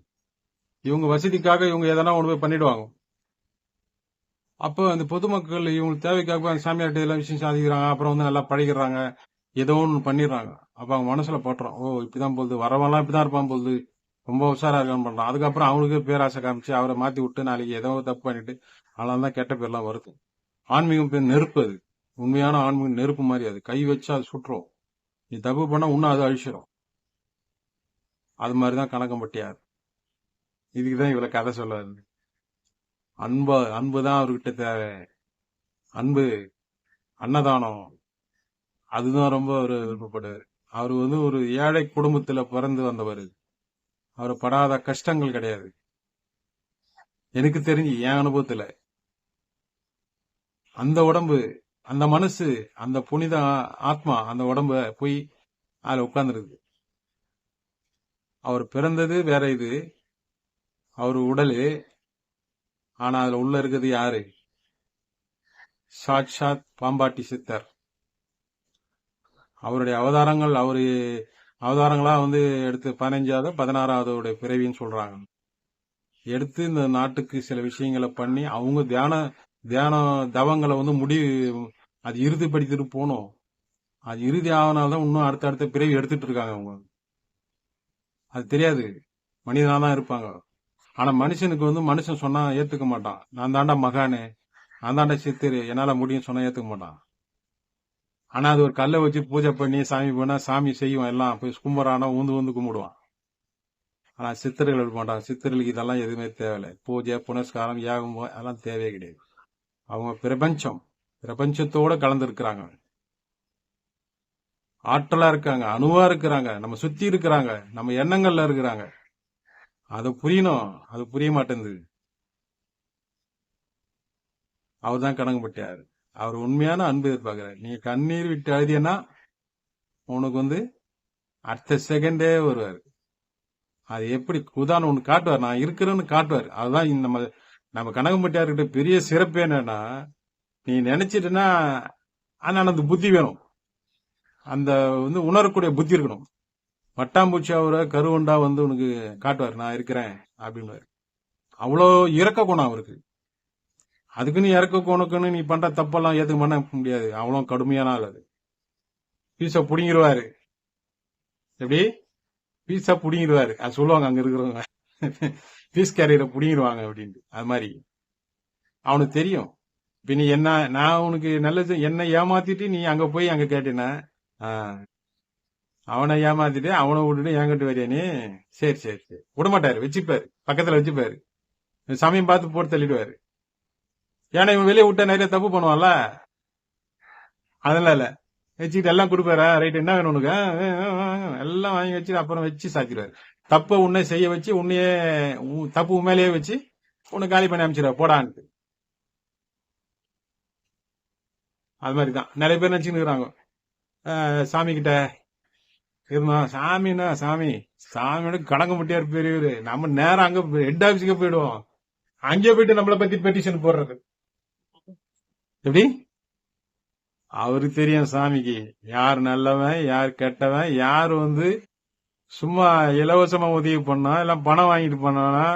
இவங்க வசதிக்காக இவங்க எதனா ஒண்ணு போய் பண்ணிடுவாங்க. அப்போ அந்த பொதுமக்கள் இவங்க தேவைக்காக அந்த சாமியார்ட்ட எல்லாம் விஷயம் சாதிக்கிறாங்க, அப்புறம் வந்து நல்லா பழகிறாங்க, ஏதோ ஒன்று பண்ணிடுறாங்க. அப்ப அவங்க மனசுல போட்டுறோம், ஓ இப்படிதான் போகுது, வரவெல்லாம் இப்படிதான் இருப்பான் போகுது, ரொம்ப உஷாரா இருக்கான்னு பண்றான். அதுக்கப்புறம் அவனுக்கு பேராசை காமிச்சு அவரை மாத்தி விட்டு நாளைக்கு ஏதோ தப்பு பண்ணிட்டு அதனால தான் கெட்ட பேர்லாம் வருது. ஆன்மீகம் பேர் நெருப்பு, அது உண்மையான ஆன்மீகம் நெருப்பு மாதிரி. அது கை வச்சா அது சுட்டுரும், நீ தப்பு பண்ணா இன்னும் அது அழிச்சிடும். அது மாதிரிதான் கணக்கம்பட்டியார். இதுக்குதான் இவ்வளவு கதை சொல்லாது. அன்புதான் அவர்கிட்ட தேவை. அன்பு, அன்னதானம், அதுதான் ரொம்ப ஒரு விருப்பப்படுவார். அவர் வந்து ஒரு ஏழை குடும்பத்துல பிறந்து வந்தவர். அவர் படாத கஷ்டங்கள் கிடையாது எனக்கு தெரிஞ்சு, என் அனுபவத்துல. அந்த உடம்பு, அந்த மனசு, அந்த புனித ஆத்மா அந்த உடம்ப போய் அதுல உட்கார்ந்துருது. அவர் பிறந்தது வேற இது, அவர் உடலு. ஆனா அதுல உள்ள இருக்கிறது யாரு? சாட்சாத் பாம்பாட்டி சித்தர். அவருடைய அவதாரங்களா வந்து எடுத்து 15வது 16வது பிறவின்னு சொல்றாங்க. எடுத்து இந்த நாட்டுக்கு சில விஷயங்களை பண்ணி அவங்க தியான தவங்களை வந்து அது இறுதிப்படுத்திட்டு போனோம். அது இறுதி ஆவனால்தான் இன்னும் அடுத்த பிறவி எடுத்துட்டு இருக்காங்க அவங்க. அது தெரியாது, மனிதனாதான் இருப்பாங்க. ஆனா மனுஷனுக்கு வந்து மனுஷன் சொன்னா ஏத்துக்க மாட்டான். நான் தாண்டா மகானு, நான் தாண்டா சித்திரு, என்னால முடியும் சொன்னா ஏத்துக்க மாட்டான். ஆனா அது ஒரு கல்லை வச்சு பூஜை பண்ணி சாமி பண்ணா சாமி செய்யும், எல்லாம் போய் கும்புறானா ஊந்து கும்பிடுவான். ஆனா சித்தர்கள் எடுக்க மாட்டாங்க. சித்தர்களுக்கு இதெல்லாம் எதுவுமே தேவையில்லை. பூஜை புனஸ்காரம் யாகம் அதெல்லாம் தேவையே கிடையாது. அவங்க பிரபஞ்சத்தோட கலந்து இருக்கிறாங்க, ஆற்றலா இருக்காங்க, அணுவா இருக்கிறாங்க, நம்ம சுத்தி இருக்கிறாங்க, நம்ம எண்ணங்கள்ல இருக்கிறாங்க. அது புரியணும். அது புரிய மாட்டேங்குது. அவர் தான் கணக்குப்பட்டியார். அவர் உண்மையான அன்பு எதிர்பார்க்கிறார். நீ கண்ணீர் விட்டு அழுதியன்னா உனக்கு வந்து அடுத்த செகண்டே வருவார். அது எப்படி குதான்னு ஒண்ணு காட்டுவார். நான் இருக்கிறேன்னு காட்டுவார். அதுதான் நம்ம நம்ம கனகம்பட்டியார்கிட்ட பெரிய சிறப்பு என்னன்னா, நீ நினைச்சிட்டுன்னா ஆனா அந்த புத்தி வேணும். அந்த வந்து உணரக்கூடிய புத்தி இருக்கணும். வட்டாம்பூச்சி அவரை கருவண்டா வந்து உனக்கு காட்டுவார், நான் இருக்கிறேன் அப்படின்னு. அவ்வளோ இறக்க குணம் அவருக்கு. அதுக்குன்னு இறக்க குணக்குன்னு நீ பண்ற தப்பெல்லாம் ஏத்துக்க பண்ண முடியாது. அவ்வளோ கடுமையான ஆள் அது. பீஸை புடிங்கிருவாரு. எப்படி பீஸா புடிங்கிருவாரு. அது சொல்லுவாங்க அங்க இருக்கிறவங்க. பீஸ் கேரியரை புடிங்கிருவாங்க அப்படின்ட்டு. அது மாதிரி அவனுக்கு தெரியும். இப்ப நீ என்ன, நான் உனக்கு நல்லது என்ன ஏமாத்திட்டு நீ அங்க போய் அங்க கேட்டேன்னா, அவனை ஏமாத்திட்டு அவனை விட்டுட்டு என்கிட்ட வரியா நீ? சரி சரி சரி, விடமாட்டாரு, வச்சுப்பாரு, பக்கத்துல வச்சுப்பாரு. சமயம் பார்த்து போட்டு தள்ளிடுவாரு. ஏன்னா இவன் வெளியே விட்டா நிறைய தப்பு பண்ணுவான்ல, அதனால வச்சுக்கிட்டு எல்லாம் கொடுப்பாரா, ரைட் என்ன வேணும் உனக்கு, எல்லாம் வாங்கி வச்சு அப்புறம் வச்சு சாத்திடுவாரு. தப்ப உன்னை செய்ய வச்சு உன்னையே தப்பு உண்மையிலேயே வச்சு உன்னை காலி பண்ணி அமைச்சிடுவா போடான்ட்டு. அது மாதிரிதான் நிறைய பேர் நினைச்சுக்கிறாங்க சாமி கிட்ட இருந்தோம். சாமின்னா சாமியோட கணக்கம்பட்டியார் பெரியவரு. நம்ம நேரம் அங்க ஹெட் ஆபீஸுக்கு போயிடுவோம். அங்கே போயிட்டு நம்மளை பத்தி பெட்டிஷன் போடுறது எப்படி? அவருக்கு தெரியும் சாமிக்கு யார் நல்லவன் யார் கெட்டவன், யார் வந்து சும்மா இலவசமா உதவி பண்ணா இல்ல பணம் வாங்கிட்டு பண்ணானா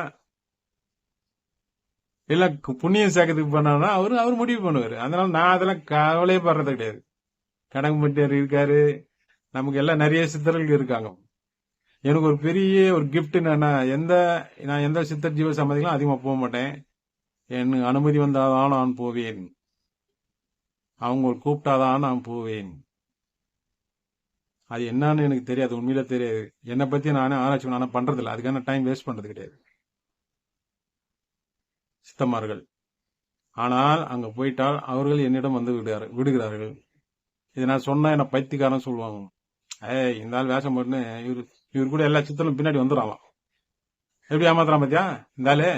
இல்ல புண்ணியம் சேர்க்கறதுக்கு பண்ணானா அவரு முடிவு பண்ணுவாரு. அதனால நான் அதெல்லாம் கவலையே படுறது கிடையாது. கணக்கம்பட்டியார் இருக்காரு, நமக்கு எல்லாம் நிறைய சித்தர்கள் இருக்காங்க. எனக்கு ஒரு பெரிய ஒரு கிஃப்ட் என்னன்னா, நான் எந்த சித்தர் ஜீவ சமாதிகளும் அதிகமா போக மாட்டேன். எனக்கு அனுமதி வந்தாதான் நான் போவேன், அவங்க கூப்பிட்டாதான் நான் போவேன். அது என்னன்னு எனக்கு தெரியாது, உண்மையில தெரியாது. என்னை பத்தி நானே ஆராய்ச்சி நானே பண்றது இல்லை, அதுக்கான டைம் வேஸ்ட் பண்றது கிடையாது சித்தமார்கள். ஆனால் அங்க போயிட்டால் அவர்கள் என்னிடம் வந்து விடுகிறார்கள். இதை நான் சொன்னா என்ன பைத்தியக்காரன் சொல்லுவாங்க. இந்த ஆள் வேஷம் போட்டுன்னு இவரு கூட எல்லா சித்தரும் பின்னாடி வந்துடுறாங்களாம். எப்படி ஏமாத்துறான் பாத்தியா இந்த ஆளு.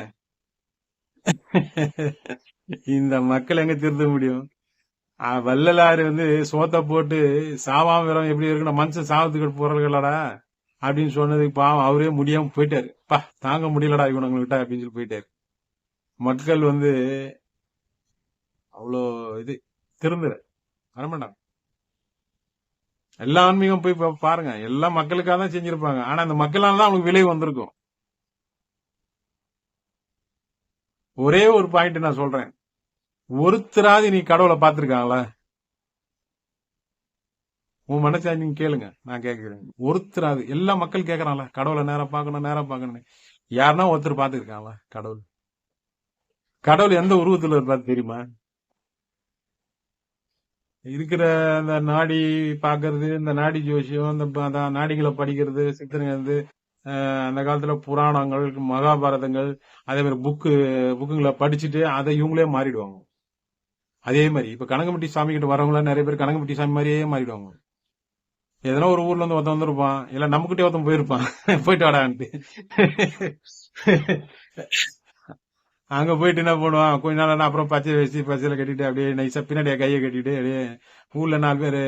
இந்த மக்கள் எங்க திருத்த முடியும்? வள்ளலாறு வந்து சோத்த போட்டு சாவாம விரம் எப்படி இருக்கணும், மனுஷன் சாவத்துக்கு போறீங்களாடா அப்படின்னு சொன்னதுக்கு பாவம் அவரே முடியாம போயிட்டாரு. தாங்க முடியலடா இவனுங்கிட்ட அப்படின்னு சொல்லி போயிட்டாரு. மக்கள் வந்து அவ்வளோ இது திருந்துற வரமாட்டாங்க. எல்லா ஆன்மீகம் போய் பாருங்க, எல்லா மக்களுக்காக தான் செஞ்சிருப்பாங்க. ஆனா அந்த மக்களால தான் அவங்களுக்கு விளைவு வந்திருக்கும். ஒரே ஒரு பாயிண்ட் நான் சொல்றேன், ஒருத்தராது நீ கடவுளை பார்த்திருக்காங்களா? உன் மனசா நீங்க கேளுங்க, நான் கேட்கிறேன். ஒருத்தராது, எல்லா மக்கள் கேட்கறாங்களா கடவுளை நேரம் பார்க்கணும். யாருன்னா ஒருத்தர் பார்த்துருக்காங்களா கடவுள்? கடவுள் எந்த உருவத்துல இருப்பாரு தெரியுமா? இருக்கிற அந்த நாடி பாக்குறது, இந்த நாடி ஜோசியம், இந்த நாடிகளை படிக்கிறது, சித்தனை அந்த காலத்துல புராணங்கள், மகாபாரதங்கள், அதே மாதிரி புக்குங்களை படிச்சுட்டு அதை இவங்களே மாறிடுவாங்க. அதே மாதிரி இப்ப கனகம்பட்டி சாமி கிட்ட வரவங்கள நிறைய பேர் கனகம்பட்டி சாமி மாதிரியே மாறிடுவாங்க. எதனா ஒரு ஊர்ல இருந்து ஒருத்தன் வந்திருப்பான், இல்ல நம்மகிட்டே ஒருத்தன் போயிருப்பான், போயிட்டு வாடான்ட்டு. அங்க போயிட்டு என்ன பண்ணுவான், கொஞ்ச நாள் அப்புறம் பச்சையில கட்டிட்டு அப்படியே நைசா பின்னாடியே கையை கட்டிட்டு அப்படியே ஊர்ல 4 பேரு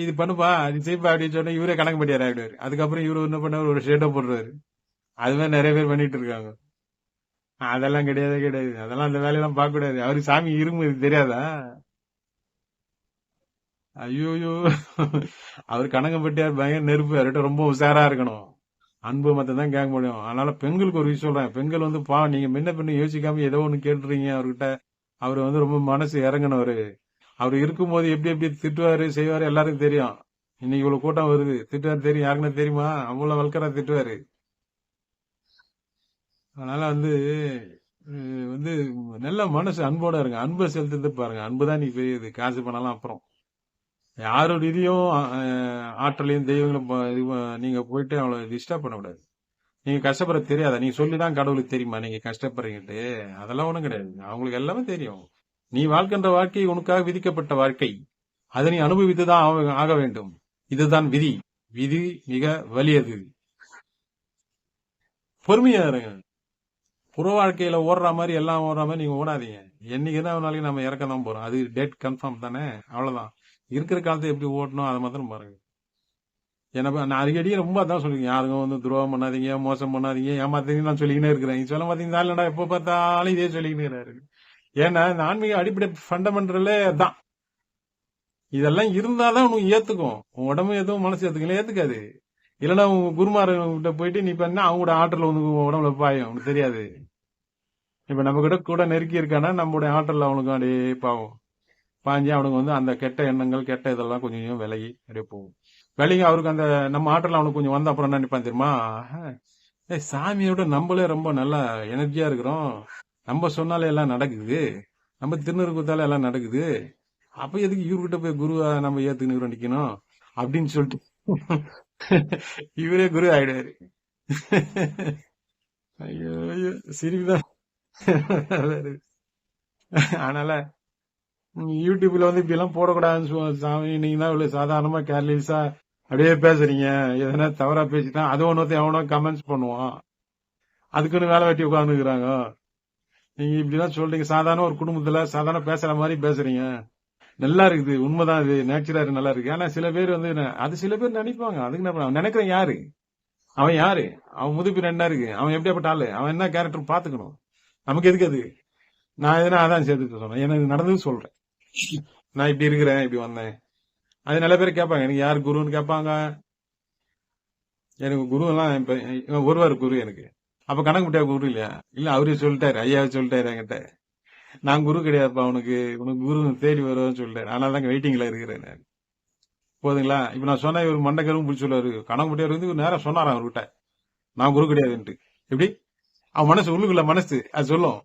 இது பண்ணுப்பா அது செய்ப்பா அப்படின்னு சொன்னா இவரே கணக்கு பட்டியாரு ஆயிடுவாரு. அதுக்கப்புறம் இவரு என்ன பண்ணாரு, ஒரு ஷேட்டோ போடுறாரு. அது மாதிரி நிறைய பேர் பண்ணிட்டு இருக்காங்க. அதெல்லாம் கிடையாது. அதெல்லாம் அந்த வேலையெல்லாம் பார்க்க கூடாது. அவருக்கு சாமி இருமுது தெரியாதா? ஐயோயோ, அவர் கணக்கம்பட்டியார் பயங்கர நெருப்பு, அவர்கிட்ட ரொம்ப உஷாரா இருக்கணும். அன்பு மத்த தான் கேட்க முடியும். அதனால பெண்களுக்கு ஒரு விஷயம் சொல்றேன், பெண்கள் வந்து நீங்க முன்ன பின்ன யோசிக்காம ஏதோ ஒண்ணு கேட்டுறீங்க அவர்கிட்ட. அவர் வந்து ரொம்ப மனசு இறங்கினவரு. அவர் இருக்கும்போது எப்படி எப்படி திட்டுவாரு செய்வாரு எல்லாருக்கும் தெரியும். இன்னைக்கு இவ்வளவு கூட்டம் வருது, திட்டுவாரு தெரியும், யாருக்குன்னா தெரியுமா? அவ்வளவு வல்கரா திட்டுவாரு. அதனால வந்து நல்ல மனசு அன்போட இருங்க, அன்பை செலுத்துறது பாருங்க. அன்புதான் நீ பெரியது, காசு பண்ணலாம் அப்புறம். யாரோட இதையும் ஆற்றலையும் தெய்வங்களும் நீங்க போயிட்டு அவளை டிஸ்டர்ப் பண்ணக்கூடாது. நீங்க கஷ்டப்படுற தெரியாதா? நீங்க சொல்லிதான் கடவுளுக்கு தெரியுமா நீங்க கஷ்டப்படுறீங்கட்டு? அதெல்லாம் ஒண்ணும் கிடையாது, அவங்களுக்கு எல்லாமே தெரியும். நீ வாழ்க்கின்ற வாழ்க்கை உனக்காக விதிக்கப்பட்ட வாழ்க்கை, அதை நீ அனுபவித்துதான் ஆக வேண்டும். இதுதான் விதி. விதி மிக வலியது. பொறுமையா இருங்க. புற வாழ்க்கையில ஓடுற மாதிரி எல்லாம் ஓடுற மாதிரி நீங்க ஓடாதீங்க. என்னைக்குதான் ஒரு நாளைக்கு நம்ம இறக்க தான் போறோம். அது டேட் கன்ஃபார்ம் தானே, அவ்வளவுதான். இருக்கிற காலத்தை எப்படி ஓட்டணும் அதை மாத்திரம் பாருங்க. ஏன்னா நான் அடிக்கடி ரொம்ப அதான் சொல்லிருக்கேன், யாருக்கும் வந்து துரோகம் பண்ணாதீங்க, மோசம் பண்ணாதீங்க, ஏமாத்தீங்க நான் சொல்லிக்கினே இருக்கிறேன். சொல்ல பாத்தீங்கன்னா எப்ப பார்த்தாலும் இதே சொல்லிக்கினே இருக்காரு. ஏன்னா இந்த ஆன்மீக அடிப்படை ஃபண்டமெண்டலே தான். இதெல்லாம் இருந்தாதான் உனக்கு ஏத்துக்கும். உன் உடம்பு எதுவும் மனசு ஏத்துக்கல, ஏத்துக்காது. இல்லைன்னா உங்க குருமார்கிட்ட போயிட்டு நீ பண்ணா அவங்களோட ஆற்றல் வந்து உடம்புல பாயும், உனக்கு தெரியாது. இப்ப நம்ம கிட்ட கூட நெருக்கி இருக்கானா நம்மளுடைய ஆற்றல் அவனுக்கு அப்படியே பாவம் பாஞ்சு அவனுக்கு வந்து அந்த கெட்ட எண்ணங்கள் கெட்ட இதெல்லாம் கொஞ்சம் விலகி அப்படியே போகும். விலகி அவருக்கு அந்த நம்ம ஆற்றல் அவனுக்கு கொஞ்சம் வந்த அப்புறம் என்ன நினைப்பான் தெரியுமா, சாமியோட நம்மளே ரொம்ப நல்லா எனர்ஜியா இருக்கிறோம், நம்ம சொன்னாலே எல்லாம் நடக்குது, நம்ம திருநூறு குத்தாலே எல்லாம் நடக்குது, அப்ப எதுக்கு இவர்கிட்ட போய் குருவா நம்ம ஏத்துக்கிட்டு நிக்கணும் அப்படின்னு சொல்லிட்டு இவரே குரு ஆயிடுவாரு. ஐயோ ஐயோ சிரிப்புதான். அதனால யூடியூப்ல வந்து இப்படி எல்லாம் போடக்கூடாதுன்னு சாமி, நீங்க தான் இவ்வளவு சாதாரணமா கேர்லெஸ்ஸா அப்படியே பேசுறீங்க, எதனா தவறா பேசிட்டா அது ஒன்னொருத்த எவனோ கமெண்ட்ஸ் பண்ணுவான், அதுக்குன்னு வேலை வெட்டி உட்கார்ந்துக்கிறாங்க. நீங்க இப்படிலாம் சொல்றீங்க, சாதாரண ஒரு குடும்பத்துல சாதாரண பேசுற மாதிரி பேசுறீங்க, நல்லா இருக்குது, உண்மைதான், இது நேச்சுரா நல்லா இருக்கு. ஆனா சில பேர் வந்து அது சில பேர் நினைப்பாங்க, அதுக்கு நான் நினைக்கிறேன் யாரு அவன், யாரு அவன், முதுப்பின் என்ன இருக்கு, அவன் எப்படியாப்பட்ட ஆளு, அவன் என்ன கேரக்டர் பாத்துக்கணும், நமக்கு எதுக்கு அது. நான் எதுனா அதான் சேர்த்து சொன்னேன், எனக்கு நடந்தது சொல்றேன். நான் இப்படி இருக்கிறேன், இப்படி வந்தேன். அது நிறைய பேர் கேட்பாங்க, எனக்கு யார் குருன்னு கேட்பாங்க. எனக்கு குரு எல்லாம் இப்ப ஒருவர் குரு எனக்கு. அப்ப கணக்கு முட்டியா குரு இல்லையா, இல்ல அவரே சொல்லிட்டாரு, ஐயா சொல்லிட்டாரு என்கிட்ட, நான் குரு கிடையாதுப்பா உனக்கு குரு தேடி வருவான்னு சொல்லிட்டாரு. அதனால தான் வெயிட்டிங்ல இருக்கிறேன் நான். போதுங்களா. இப்ப நான் சொன்ன இவர் மண்டக்கரும் பிடிச்சி சொல்லுவாரு, கணக்கு முட்டியார் வந்து நேரம் சொன்னாராம் அவர்கிட்ட, நான் குரு கிடையாதுன்ட்டு. எப்படி அவன் மனசு உள்ளுக்குள்ள மனசு அது சொல்லும்,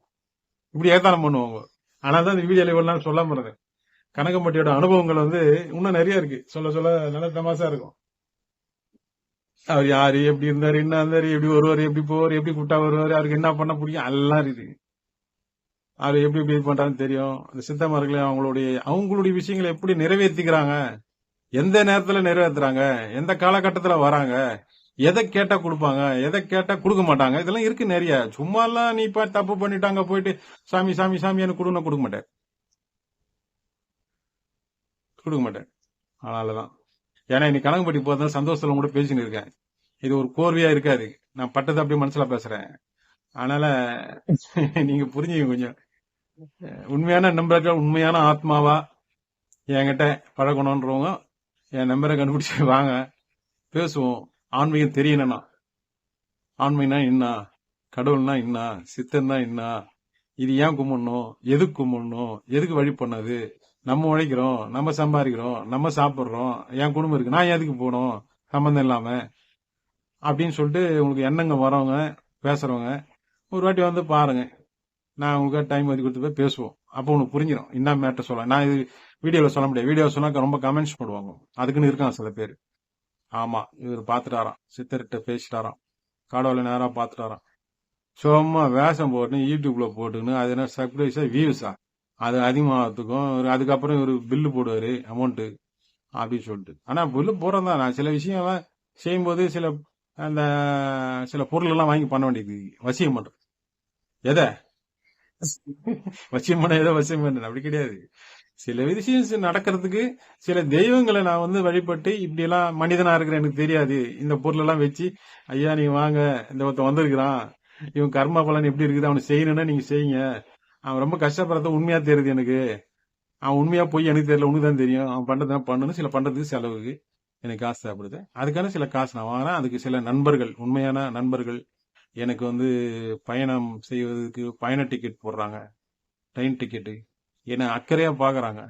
இப்படி ஏதானம் பண்ணுவாங்க. ஆனாதான் இந்த வீடியோல இவ்வளவு நாள் சொல்லாம இருந்தேன். கனகம்பட்டியோட அனுபவங்கள் வந்து இன்னும் நிறைய இருக்கு, சொல்ல சொல்ல நல்ல தமாசா இருக்கும். அவர் யாரு, எப்படி இருந்தாரு, என்ன இருந்தாரு, எப்படி வருவாரு, எப்படி போவாரு, எப்படி கூட்டா வருவாரு, அவருக்கு என்ன பண்ண பிடிக்கும் எல்லாம் இருக்கு. அவர் எப்படி எப்படி பண்றான்னு தெரியும். அந்த சித்தமார்களே அவங்களுடைய விஷயங்களை எப்படி நிறைவேற்றிக்கிறாங்க, எந்த நேரத்துல நிறைவேற்றுறாங்க, எந்த காலகட்டத்துல வராங்க, எதை கேட்டா கொடுப்பாங்க, எதை கேட்டா கொடுக்க மாட்டாங்க, இதெல்லாம் இருக்கு நிறைய. சும்மா எல்லாம் நீ தப்பு பண்ணிட்டாங்க போயிட்டு சாமி சாமி சாமி எனக்கு கொடுக்க மாட்டேன், கொடுக்க மாட்டேன். அதனாலதான் ஏன்னா இன்னைக்கு கணக்குப்பட்டி போதான் சந்தோஷத்துல கூட பேசின்னு இருக்கேன். இது ஒரு கோர்வையா இருக்காது, நான் பட்டது அப்படியே மனசுல பேசுறேன். அதனால நீங்க புரிஞ்சுங்க கொஞ்சம். உண்மையான நம்பர்கள், உண்மையான ஆத்மாவா என்கிட்ட பழகணும்ன்றவங்க என் நம்பரை கண்டுபிடிச்சு வாங்க, பேசுவோம். ஆன்மீகம் தெரியணும்னா, ஆன்மீகம்னா என்ன, கடவுள்னா என்ன, சித்தன்னா என்ன, இது ஏன் கும்பிடணும், எதுக்கு கும்பிடணும், எதுக்கு வழி பண்ணது, நம்ம உழைக்கிறோம், நம்ம சம்பாதிக்கிறோம், நம்ம சாப்பிடுறோம், என் குடும்பம் இருக்கு, நான் எதுக்கு போகணும் சம்பந்தம் இல்லாம அப்படின்னு சொல்லிட்டு உங்களுக்கு எண்ணங்க வரவங்க பேசுறவங்க ஒரு வாட்டி வந்து பாருங்க. நான் உங்களுக்கு டைம் ஒதுக்கி கொடுத்து போய் பேசுவோம். அப்போ உனக்கு புரிஞ்சிடும் என்ன மேட்டர் சொல்ல. நான் இது வீடியோல சொல்ல முடியாது, வீடியோ சொன்னா ரொம்ப கமெண்ட்ஸ் போடுவாங்க, அதுக்குன்னு இருக்கான் சில பேர். ஆமா இவர் பாத்துட்டாராம், சித்தர்கிட்ட பேசிட்டாராம், காடோல நேரா பாத்துட்டாராம், சும்மா வேஷம் போட்டு யூடியூப்ல போட்டுன்னு அது என்ன சர்ப்ரைஸா வியூஸா அது அதிகமாகறதுக்கும் அதுக்கப்புறம் ஒரு பில்லு போடுவாரு அமௌண்ட் அப்படின்னு சொல்லிட்டு. ஆனா பில்லு போறதான், நான் சில விஷயம் செய்யும்போது அந்த சில பொருள் எல்லாம் வாங்கி பண்ண வேண்டியது, வசியம் பண்றது. எதை வசியம் பண்ண, எதை வசியம் பண்றேன் அப்படி கிடையாது. சில விஷயம் நடக்கிறதுக்கு சில தெய்வங்களை நான் வந்து வழிபட்டு இப்படி எல்லாம் மனிதனா இருக்கிறேன், எனக்கு தெரியாது, இந்த பொருள் எல்லாம் வச்சு ஐயா நீங்க வாங்க, இந்த ஒருத்தன் வந்திருக்கிறான், இவன் கர்மா பலன் எப்படி இருக்குது, அவனை செய்யணும்னா நீங்க செய்யுங்க, அவன் ரொம்ப கஷ்டப்படுறது உண்மையா தெரியுது எனக்கு, அவன் உண்மையா போய் எனக்கு தெரியல, உனக்கு தான் தெரியும், அவன் பண்றதுதான் பண்ணணும், சில பண்றதுக்கு செலவுக்கு எனக்கு காசு தேவைப்படுது, அதுக்கான சில காசு நான் வாங்கினேன். அதுக்கு சில நண்பர்கள், உண்மையான நண்பர்கள் எனக்கு வந்து பயணம் செய்வதற்கு பயண டிக்கெட் போடுறாங்க, ட்ரெயின் டிக்கெட்டு, என்னை அக்கறையா பாக்குறாங்க.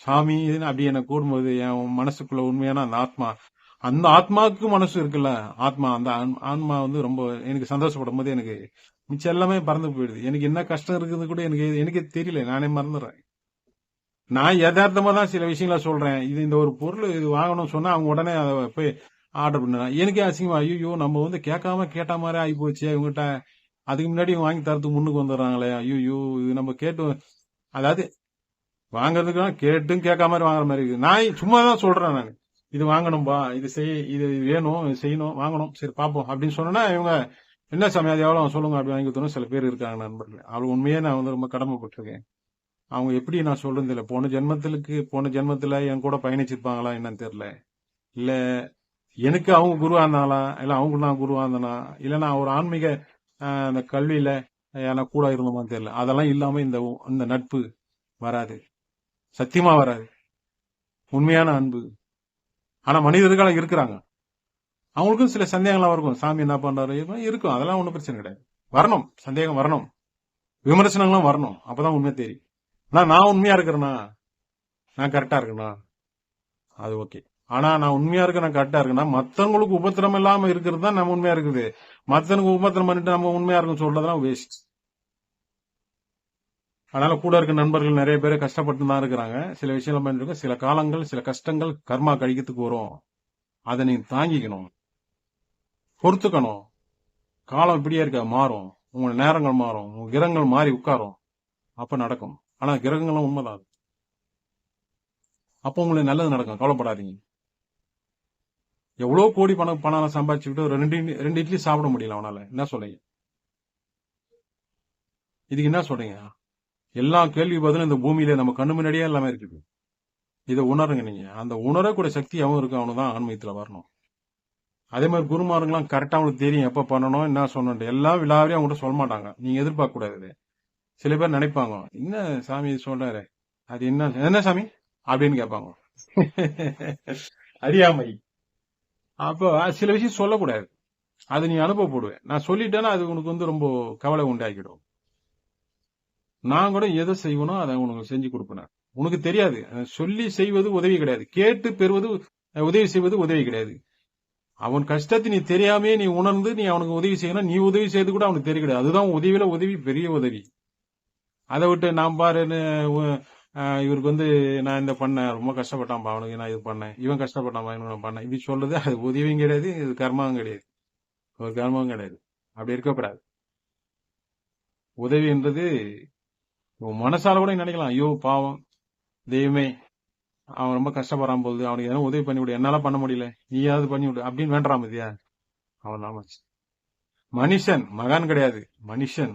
சாமி அப்படி என்னை கூடும்போது என் மனசுக்குள்ள உண்மையான அந்த ஆத்மாவுக்கு மனசு இருக்குல்ல, ஆத்மா, அந்த ஆன்மா வந்து ரொம்ப எனக்கு சந்தோஷப்படும் போது எனக்கு மிச்சம் எல்லாமே பறந்து போயிடுது. எனக்கு என்ன கஷ்டம் இருக்குது கூட எனக்கு தெரியல, நானே மறந்துடுறேன். நான் யதார்த்தமா தான் சில விஷயங்கள சொல்றேன். இது இந்த ஒரு பொருள் இது வாங்கணும்னு சொன்னா அவங்க உடனே அதை போய் ஆர்டர் பண்ண, எனக்கே அசிங்கமா, ஐயோ நம்ம வந்து கேட்காம கேட்ட மாதிரி ஆகி போச்சு இவங்ககிட்ட, அதுக்கு முன்னாடி வாங்கி தரத்துக்கு முன்னுக்கு வந்துடுறாங்களே, ஐயோ இது நம்ம கேட்டு, அதாவது வாங்கறதுக்கு கேட்டும் கேட்காம மாதிரி வாங்குற மாதிரி இருக்கு. நான் சும்மா தான் சொல்றேன், நான் இது வாங்கணும்பா, இது வேணும், இது செய்யணும், வாங்கணும், சரி பாப்போம் அப்படின்னு சொன்னா இவங்க என்ன சாமி அது எவ்வளவு சொல்லுங்க அப்படி வாங்கி கொடுத்தோம். சில பேர் இருக்காங்க நண்பர்கள், அவள் உண்மையே நான் வந்து ரொம்ப கடமைப்பட்டிருக்கேன். அவங்க எப்படி நான் சொல்றது இல்ல, போன ஜென்மத்துல என் கூட பயணிச்சிருப்பாங்களா என்னன்னு தெரியல. இல்ல எனக்கு அவங்க குருவா இருந்தாங்களா, இல்ல அவங்க நான் குருவா இருந்தனா, இல்ல நான் ஒரு ஆன்மீக அந்த கல்வியில எனக்கு கூட இருந்தோமான்னு தெரியல. அதெல்லாம் இல்லாம இந்த இந்த நட்பு வராது, சத்தியமா வராது. உண்மையான அன்பு. ஆனா மனிதர்கள் இருக்கிறாங்க, அவங்களுக்கும் சில சந்தேகங்கள்லாம் இருக்கும். சாமி என்ன பண்றாரு இருக்கும், அதெல்லாம் ஒன்றும் பிரச்சனை கிடையாது. வரணும், சந்தேகம் வரணும், விமர்சனங்களும் வரணும், அப்பதான் உண்மை தெரியும். ஆனா நான் உண்மையா இருக்கிறேன்னா, நான் கரெக்டா இருக்கேனா, அது ஓகே. ஆனா நான் உண்மையா இருக்க, நான் கரெக்டா இருக்கேன்னா, மத்தவங்களுக்கு உபத்திரம் இல்லாம இருக்கிறது தான் நம்ம உண்மையா இருக்குது. மத்தவங்களுக்கு உபத்திரம் பண்ணிட்டு நம்ம உண்மையா இருக்குன்னு சொல்றதெல்லாம் வேஸ்ட். அதனால கூட இருக்க நண்பர்கள் நிறைய பேர் கஷ்டப்பட்டு தான் இருக்கிறாங்க. சில விஷயங்கள் பண்ணிருக்கோம். சில காலங்கள், சில கஷ்டங்கள் கர்மா கழிக்கிறதுக்கு வரும். அதை நீ தாங்கிக்கணும், பொறுத்துக்கணும். காலம் இப்படியே இருக்க, மாறும். உங்க நேரங்கள் மாறும், உங்க கிரகங்கள் மாறி உட்காரும், அப்ப நடக்கும். ஆனா கிரகங்களும் உண்மைதான், அப்போ உங்களுக்கு நல்லது நடக்கும், கவலைப்படாதீங்க. எவ்வளவு கோடி பணம் சம்பாதிச்சுக்கிட்டு ரெண்டு இட்லி சாப்பிட முடியல அவனால, என்ன சொல்றீங்க? இதுக்கு என்ன சொல்றீங்க? எல்லா கேள்வி பதிலும் இந்த பூமியில நம்ம கண்ணு முன்னாடியே எல்லாமே இருக்குது. இதை உணருங்க நீங்க. அந்த உணரக்கூடிய சக்தி அவன் இருக்கு, அவனுதான் ஆன்மீகத்துல வரணும். அதே மாதிரி குருமாருங்களாம் கரெக்டா அவங்களுக்கு தெரியும் எப்ப பண்ணணும், என்ன சொல்லணும். எல்லாம் விழாவே அவங்ககிட்ட சொல்ல மாட்டாங்க, நீங்க எதிர்பார்க்க கூடாது. சில பேர் நினைப்பாங்க, என்ன சாமி சொல்றாரு, அது என்ன சாமி அப்படின்னு கேட்பாங்க. அறியாமை. அப்போ சில விஷயம் சொல்லக்கூடாது, அது நீ அனுபவப்படுவேன். நான் சொல்லிட்டேன்னா அது உனக்கு வந்து ரொம்ப கவலை உண்டாக்கிடும். நான் கூட எதை செய்வனோ அதை உனக்கு செஞ்சு கொடுப்பேன். உனக்கு தெரியாது, சொல்லி செய்வது உதவி கிடையாது, கேட்டு பெறுவது உதவி செய்வது உதவி கிடையாது. அவன் கஷ்டத்தை நீ தெரியாமே நீ உணர்ந்து நீ அவனுக்கு உதவி செய்யணும். நீ உதவி செய்து கூட அவனுக்கு தெரிய கிடையாது. அதுதான் உதவியில உதவி, பெரிய உதவி. அதை விட்டு நான் பாருன்னு இவருக்கு வந்து நான் இந்த பண்ணேன், ரொம்ப கஷ்டப்பட்டான் அவனுக்கு, நான் இது பண்ணேன், இவன் கஷ்டப்பட்டான் நான் பண்ணேன், இப்படி சொல்றது அது உதவியும் கிடையாது, இது கர்மாவும் கிடையாது, ஒரு கர்மாவும் கிடையாது. அப்படி இருக்கக்கூடாது. உதவி என்றது மனசால கூட நினைக்கலாம், ஐயோ பாவம் தெய்வமே, அவன் ரொம்ப கஷ்டப்படுறான் போகுது, அவனுக்கு எதனா உதவி பண்ணி விடு, என்னால பண்ண முடியல, நீயாவது பண்ணி விடு அப்படின்னு வேண்டாம் மதியா. அவன் தான் மனுஷன், மகான் கிடையாது, மனுஷன்.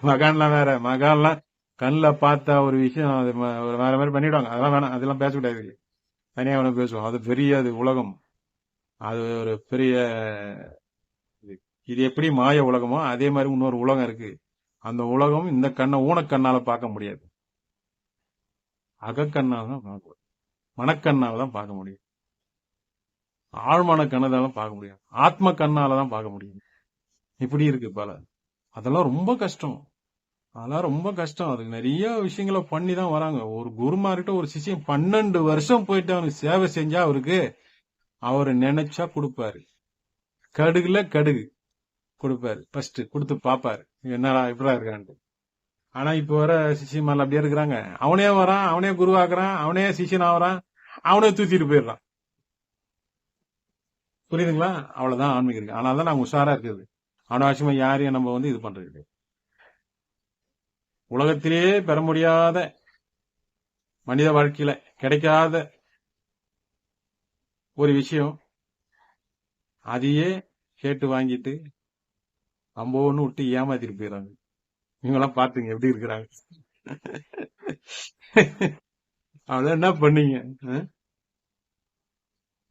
மகான்லாம் வேற. மகான்லாம் கண்ணில் பார்த்தா ஒரு விஷயம் அது வேற மாதிரி பண்ணிடுவாங்க, அதெல்லாம் வேணாம், அதெல்லாம் பேசக்கூடாது. தனியா வேணா பேசுவோம், அது பெரிய அது உலகம், அது ஒரு பெரிய இது எப்படி மாய உலகமோ அதே மாதிரி இன்னொரு உலகம் இருக்கு. அந்த உலகம் இந்த கண்ணை ஊனக்கண்ணால பார்க்க முடியாது, அகக்கண்ணால தான் பார்க்க முடியும், மனக்கண்ணால தான் பார்க்க முடியும், ஆழ்மான கண்ணதால பார்க்க முடியும், ஆத்ம கண்ணால தான் பார்க்க முடியும். இப்படி இருக்கு பல. அதெல்லாம் ரொம்ப கஷ்டம், அதெல்லாம் ரொம்ப கஷ்டம். அதுக்கு நிறைய விஷயங்களை பண்ணி தான் வராங்க. ஒரு குருமார்கிட்ட ஒரு சிஷியன் 12 வருஷம் போயிட்டு அவனுக்கு சேவை செஞ்சா அவருக்கு அவரு நினைச்சா கொடுப்பாரு. கடுகுல கடுகு கொடுப்பாரு, ஃபர்ஸ்ட் கொடுத்து பாப்பாரு என்னடா இப்படா இருக்கான்ட்டு. ஆனா இப்ப வர சிஷியமால அப்படியே இருக்கிறாங்க. அவனே வரான், அவனே குருவாக்குறான், அவனே சிஷியன் ஆகுறான், அவனே தூக்கிட்டு போயிடுறான். புரியுதுங்களா? அவ்வளவுதான் ஆன்மீகம் இருக்கு. அதனாலதான் நாங்க உஷாரா இருக்குது. அனாவசியமா யாரையும் நம்ம வந்து இது பண்றது. உலகத்திலேயே பெற முடியாத, மனித வாழ்க்கையில கிடைக்காத ஒரு விஷயம், அதையே கேட்டு வாங்கிட்டு அம்போன்னு விட்டு ஏமாத்திட்டு போயிடறாங்க. இவங்கெல்லாம் பாத்துங்க எப்படி இருக்கிறாங்க. அவ்வளவு என்ன பண்ணீங்க?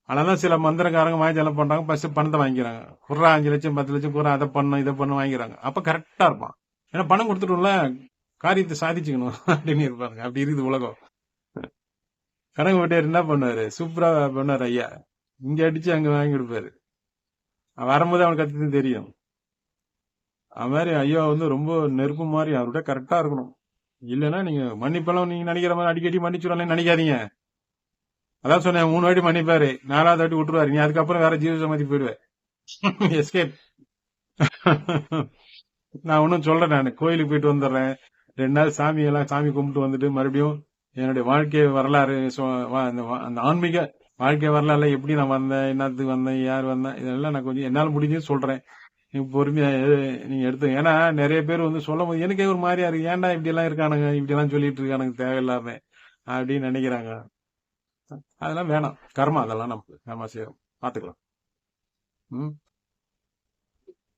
ஆனாலும் சில மந்திரக்காரங்க வாங்கி எல்லாம் பண்றாங்க, பஸ் பணத்தை வாங்கிக்கிறாங்க. குறா 5 லட்சம் 10 லட்சம் குறா, அதை பண்ண இதை பண்ண வாங்கிக்கிறாங்க. அப்ப கரெக்டா இருப்பான், ஏன்னா பணம் கொடுத்துட்டோம்ல, காரியத்தை சாதிச்சுக்கணும் அப்படின்னு இருப்பாங்க. அப்படி இருக்குது உலகம். கணக்கு வீட்டார் என்ன பண்ணாரு, சூப்பரா பண்ணாரு ஐயா. இங்க அடிச்சு அங்க வாங்கி கொடுப்பாரு. வரும்போது அவனுக்கு கத்து தெரியும். அது மாதிரி ஐயா வந்து ரொம்ப நெருப்பு மாதிரி, அவர்கிட்ட கரெக்டா இருக்கணும். இல்லைன்னா நீங்க மன்னிப்பெல்லாம் நீங்க நினைக்கிற மாதிரி அடிக்கடி மன்னிச்சுடலாம் நினைக்காதீங்க. அதான் சொன்னேன், 3 வாட்டி மன்னிப்பாரு, 4வது வாட்டி விட்டுருவாரு. நீ அதுக்கப்புறம் வேற ஜீவ சமாதி போயிடுவேன். எஸ்கேப். நான் ஒன்னும் சொல்றேன், நான் கோயிலுக்கு போயிட்டு வந்துடுறேன், 2 நாள் சாமி கும்பிட்டு வந்துட்டு மறுபடியும் என்னுடைய வாழ்க்கை வரலாறு, அந்த ஆன்மீக வாழ்க்கை வரலாறுல எப்படி நான் வந்தேன், என்னத்துக்கு வந்தேன், யார் வந்தேன், இதெல்லாம் நான் கொஞ்சம் என்னால் முடிஞ்சு சொல்றேன். நீங்க பொறுமையா நீங்க எடுத்து. ஏன்னா நிறைய பேர் வந்து சொல்லும் போது எனக்கே ஒரு மாதிரியா இருக்கு, ஏன்டா இப்படி எல்லாம் இருக்கானுங்க, இப்படி எல்லாம் சொல்லிட்டு இருக்கானுங்க தேவையில்லாம அப்படின்னு நினைக்கிறாங்க. அதெல்லாம் வேணாம், கர்மா, அதெல்லாம் நமக்கு கர்மா செய்யும், பாத்துக்கலாம்.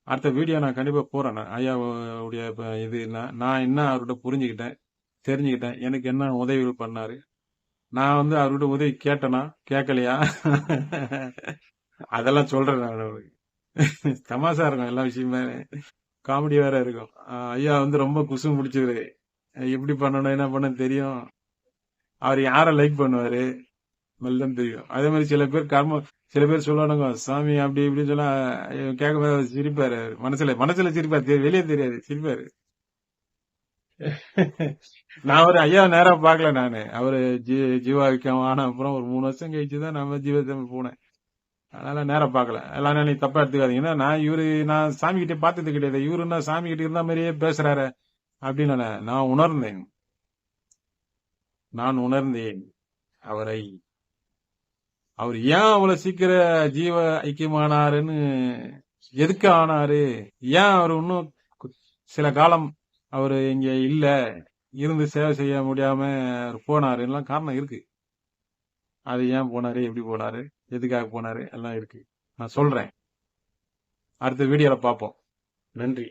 அடுத்த வீடியோ நான் கண்டிப்பா போறேன். நான் ஐயாவுடைய இது நான் என்ன அவர்கிட்ட புரிஞ்சுக்கிட்டேன், தெரிஞ்சுக்கிட்டேன், எனக்கு என்ன உதவிகள் பண்ணாரு, நான் வந்து அவர்கிட்ட உதவி கேட்டேனா கேட்கலையா அதெல்லாம் சொல்றேன் நான் அவருக்கு. தமாசா இருக்கும் எல்லா விஷயமே, காமெடி வேற இருக்கும். ஐயா வந்து ரொம்ப குசும் முடிச்சவரு, எப்படி பண்ணணும் என்ன பண்ண தெரியும், அவர் யாரை லைக் பண்ணுவாரு மெல்லம் தெரியும். அதே மாதிரி சில பேர் சொல்லுவானுங்க சாமி அப்படி இப்படின்னு சொன்னா கேட்க சிரிப்பாரு, மனசுல சிரிப்பாரு, வெளியே தெரியாது, சிரிப்பாரு. நான் ஒரு ஐயா நேரா பாக்கல, நானு அவரு ஜீவாவுக்கு ஆன அப்புறம் ஒரு 3 வருஷம் கழிச்சுதான் நம்ம ஜீவத்தமிழ் போனேன். அதனால நேரம் பார்க்கல. எல்லாரும் நீ தப்பா எடுத்துக்காதீங்கன்னா, நான் சாமி கிட்ட பார்த்தது கிடையாது, இவருன்னா சாமி கிட்ட இருந்த மாதிரியே பேசுறாரு அப்படின்னு நான் உணர்ந்தேன். அவரை அவர் ஏன் அவ்வளவு சீக்கிரம் ஜீவ ஐக்கியமானாருன்னு, எதுக்கு ஆனாரு, ஏன் அவர் இன்னும் சில காலம் அவரு இங்க இல்ல, இருந்து சேவை செய்ய முடியாம போனாரு எல்லாம் காரணம் இருக்கு. அது ஏன் போனாரு, எப்படி போனாரு, எதுக்காக போனாரு எல்லாம் இருக்கு. நான் சொல்றேன். அடுத்த வீடியோல பார்ப்போம். நன்றி.